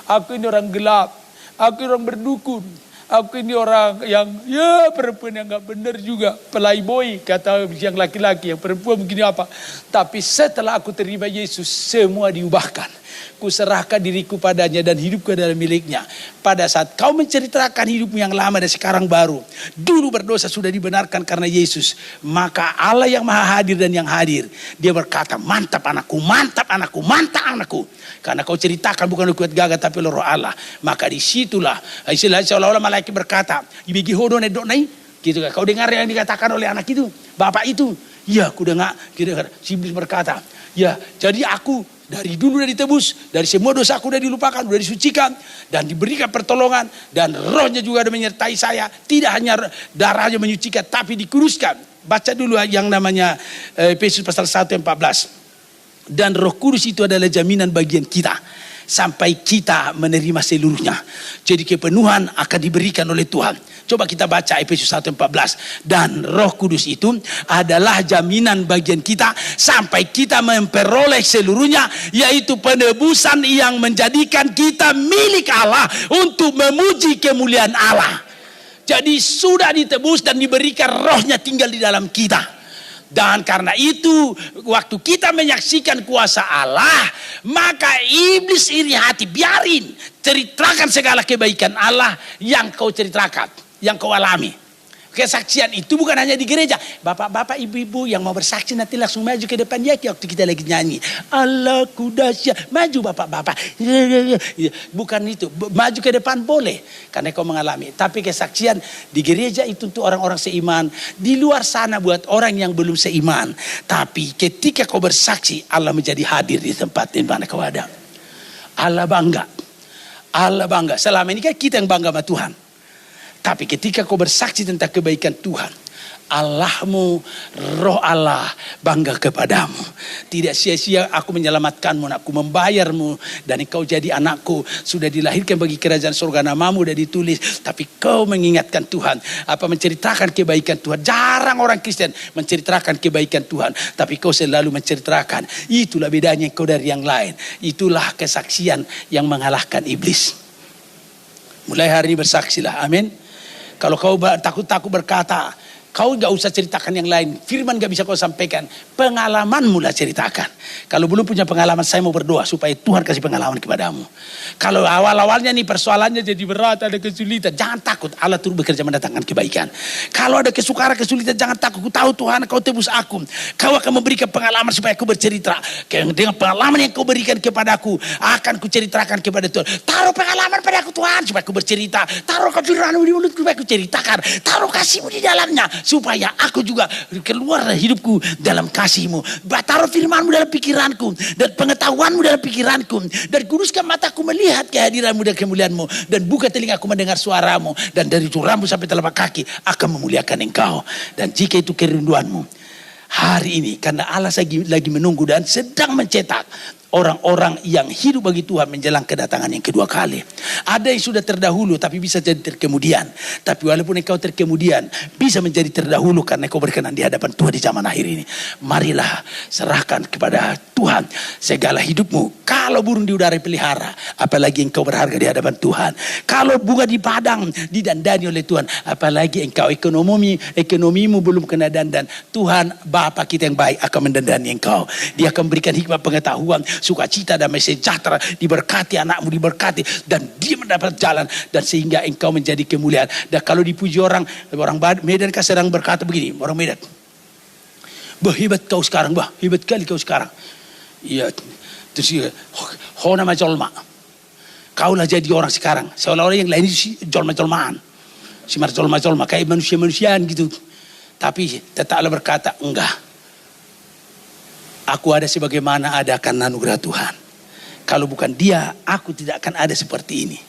Aku ini orang gelap. Aku orang berdukun. Aku ini orang yang, ya perempuan yang gak benar juga. Playboy, kata yang laki-laki, yang perempuan begini apa. Tapi setelah aku terima Yesus, semua diubahkan. Kuserahkan diriku padanya dan hidupku adalah miliknya. Pada saat kau menceritakan hidupmu yang lama dan sekarang baru. Dulu berdosa sudah dibenarkan karena Yesus. Maka Allah yang maha hadir dan yang hadir. Dia berkata, mantap anakku, mantap anakku, mantap anakku. Karena kau ceritakan bukan oleh kuat gagah tapi oleh roh Allah. Maka disitulah istilahnya seolah-olah malaikat berkata, ibigi hodo nedonai, gitu kan? Kau dengar yang dikatakan oleh anak itu, bapak itu, ya aku dengar. Gitu kan? Si iblis berkata, ya jadi aku dari dulu udah ditebus, dari semua dosa aku udah dilupakan, udah disucikan dan diberikan pertolongan dan rohnya juga ada menyertai saya. Tidak hanya darahnya menyucikan tapi dikuduskan. Baca dulu yang namanya Efesus pasal 1 ayat 14. Dan Roh Kudus itu adalah jaminan bagian kita sampai kita menerima seluruhnya. Jadi kepenuhan akan diberikan oleh Tuhan. Coba kita baca Efesus 1:14. Dan Roh Kudus itu adalah jaminan bagian kita sampai kita memperoleh seluruhnya, yaitu penebusan yang menjadikan kita milik Allah untuk memuji kemuliaan Allah. Jadi sudah ditebus dan diberikan rohnya tinggal di dalam kita. Dan karena itu waktu kita menyaksikan kuasa Allah, maka iblis iri hati, biarin ceritakan segala kebaikan Allah yang kau ceritakan, yang kau alami. Kesaksian itu bukan hanya di gereja. Bapak-bapak, ibu-ibu yang mau bersaksi nanti langsung maju ke depan ya waktu kita lagi nyanyi. Allah dahsyat. Maju bapak-bapak. Bukan itu. Maju ke depan boleh. Karena kau mengalami. Tapi kesaksian di gereja itu untuk orang-orang seiman. Di luar sana buat orang yang belum seiman. Tapi ketika kau bersaksi, Allah menjadi hadir di tempat di mana kau ada. Allah bangga. Allah bangga. Selama ini kan kita yang bangga sama Tuhan. Tapi ketika kau bersaksi tentang kebaikan Tuhan, Allahmu, roh Allah bangga kepadamu. Tidak sia-sia aku menyelamatkanmu, aku membayarmu. Dan kau jadi anakku, sudah dilahirkan bagi kerajaan surga, namamu sudah ditulis. Tapi kau mengingatkan Tuhan, menceritakan kebaikan Tuhan. Jarang orang Kristen menceritakan kebaikan Tuhan. Tapi kau selalu menceritakan. Itulah bedanya kau dari yang lain. Itulah kesaksian yang mengalahkan iblis. Mulai hari ini bersaksilah, amin. Kalau kau takut-takut berkata, Kau gak usah ceritakan yang lain. Firman gak bisa kau sampaikan. Pengalamanmu lah ceritakan. Kalau belum punya pengalaman, saya mau berdoa supaya Tuhan kasih pengalaman kepadamu. Kalau awal-awalnya nih persoalannya jadi berat, ada kesulitan, jangan takut. Allah turut bekerja mendatangkan kebaikan. Kalau ada kesukaran, kesulitan, jangan takut. Ku tahu Tuhan, kau tebus aku. Kau akan memberikan pengalaman supaya aku bercerita. Dengan pengalaman yang kau berikan kepadaku, akan ku ceritakan kepada Tuhan. Taruh pengalaman pada aku Tuhan, supaya aku bercerita. Taruh kefirman-Mu di mulutku, supaya aku ceritakan. Taruh kasih-Mu di dalamnya, supaya aku juga keluar dari hidupku dalam kasih-Mu. Taruh firman-Mu dalam pikiranku, dan pengetahuan-Mu dalam pikiranku, dan kuduskan mataku melihat kehadiran-Mu dan kemuliaan-Mu, dan buka telingaku mendengar suara-Mu, dan dari ujung rambut sampai telapak kaki akan memuliakan Engkau. Dan jika itu kerinduan-Mu hari ini, karena Allah lagi menunggu dan sedang mencetak orang-orang yang hidup bagi Tuhan menjelang kedatangan yang kedua kali. Ada yang sudah terdahulu tapi bisa jadi terkemudian. Tapi walaupun engkau terkemudian, bisa menjadi terdahulu karena engkau berkenan di hadapan Tuhan di zaman akhir ini. Marilah serahkan kepada Tuhan segala hidupmu. Kalau burung di udara pelihara, apalagi engkau berharga di hadapan Tuhan. Kalau bunga di padang didandani oleh Tuhan, apalagi engkau ekonomimu belum kena dandan. Tuhan Bapa kita yang baik akan mendandani engkau. Dia akan berikan hikmat pengetahuan, sukacita, damai sejahtera, diberkati anakmu, diberkati, dan dia mendapat jalan, dan sehingga engkau menjadi kemuliaan. Dan kalau dipuji orang Medan kan sedang berkata begini, orang Medan, bah hebat kau sekarang, bah hebat kali kau sekarang. Iya, terus hona majolma, kaulah jadi orang sekarang, seolah-olah yang lain itu jolma-jolmaan, si marjolma-jolma kayak manusia-manusiaan gitu. Tapi tetap Allah berkata, enggak, aku ada sebagaimana ada karena anugerah Tuhan. Kalau bukan Dia, aku tidak akan ada seperti ini.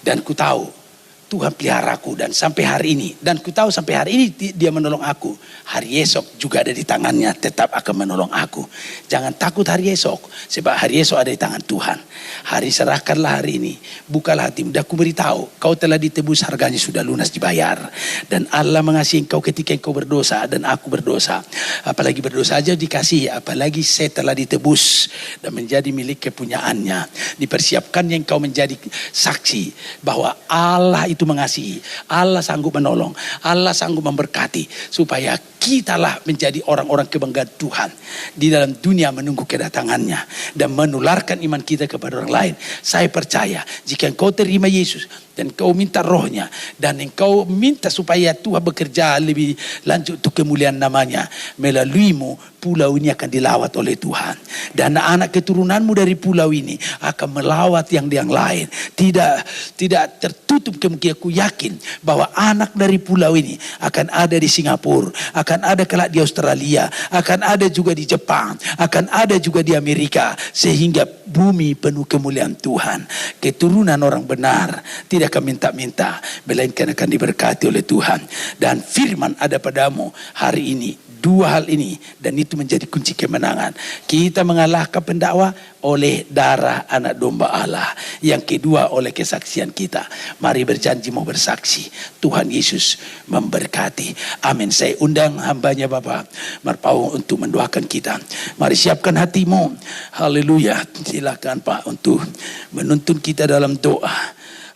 Dan ku tahu Tuhan pelihara aku, dan sampai hari ini, dan ku tahu sampai hari ini Dia menolong aku. Hari esok juga ada di tangannya, tetap akan menolong aku. Jangan takut hari esok, sebab hari esok ada di tangan Tuhan. Hari serahkanlah hari ini, bukalah hatimu. Dan aku beritahu, kau telah ditebus, harganya sudah lunas dibayar. Dan Allah mengasihi engkau ketika engkau berdosa dan aku berdosa. Apalagi berdosa aja dikasihi, apalagi saya telah ditebus dan menjadi milik kepunyaannya. Dipersiapkannya engkau menjadi saksi bahwa Allah itu mengasihi, Allah sanggup menolong, Allah sanggup memberkati, supaya kitalah menjadi orang-orang kebanggaan Tuhan di dalam dunia menunggu kedatangannya, dan menularkan iman kita kepada orang lain. Saya percaya jika engkau terima Yesus dan engkau minta rohnya, dan engkau minta supaya Tuhan bekerja lebih lanjut untuk kemuliaan namanya, melaluimu pulau ini akan dilawat oleh Tuhan, dan anak keturunanmu dari pulau ini akan melawat yang lain. Tidak tertutup kemungkinan. Aku yakin bahwa anak dari pulau ini akan ada di Singapura, akan ada kelak di Australia, akan ada juga di Jepang, akan ada juga di Amerika, sehingga bumi penuh kemuliaan Tuhan. Keturunan orang benar tidak akan minta-minta, melainkan akan diberkati oleh Tuhan. Dan firman ada padamu hari ini. Dua hal ini, dan itu menjadi kunci kemenangan. Kita mengalahkan pendakwa oleh darah anak domba Allah. Yang kedua oleh kesaksian kita. Mari berjanji mau bersaksi. Tuhan Yesus memberkati. Amin. Saya undang hambanya Bapak Marpau untuk mendoakan kita. Mari siapkan hatimu. Haleluya. Silakan Pak untuk menuntun kita dalam doa.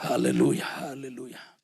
Haleluya. Haleluya.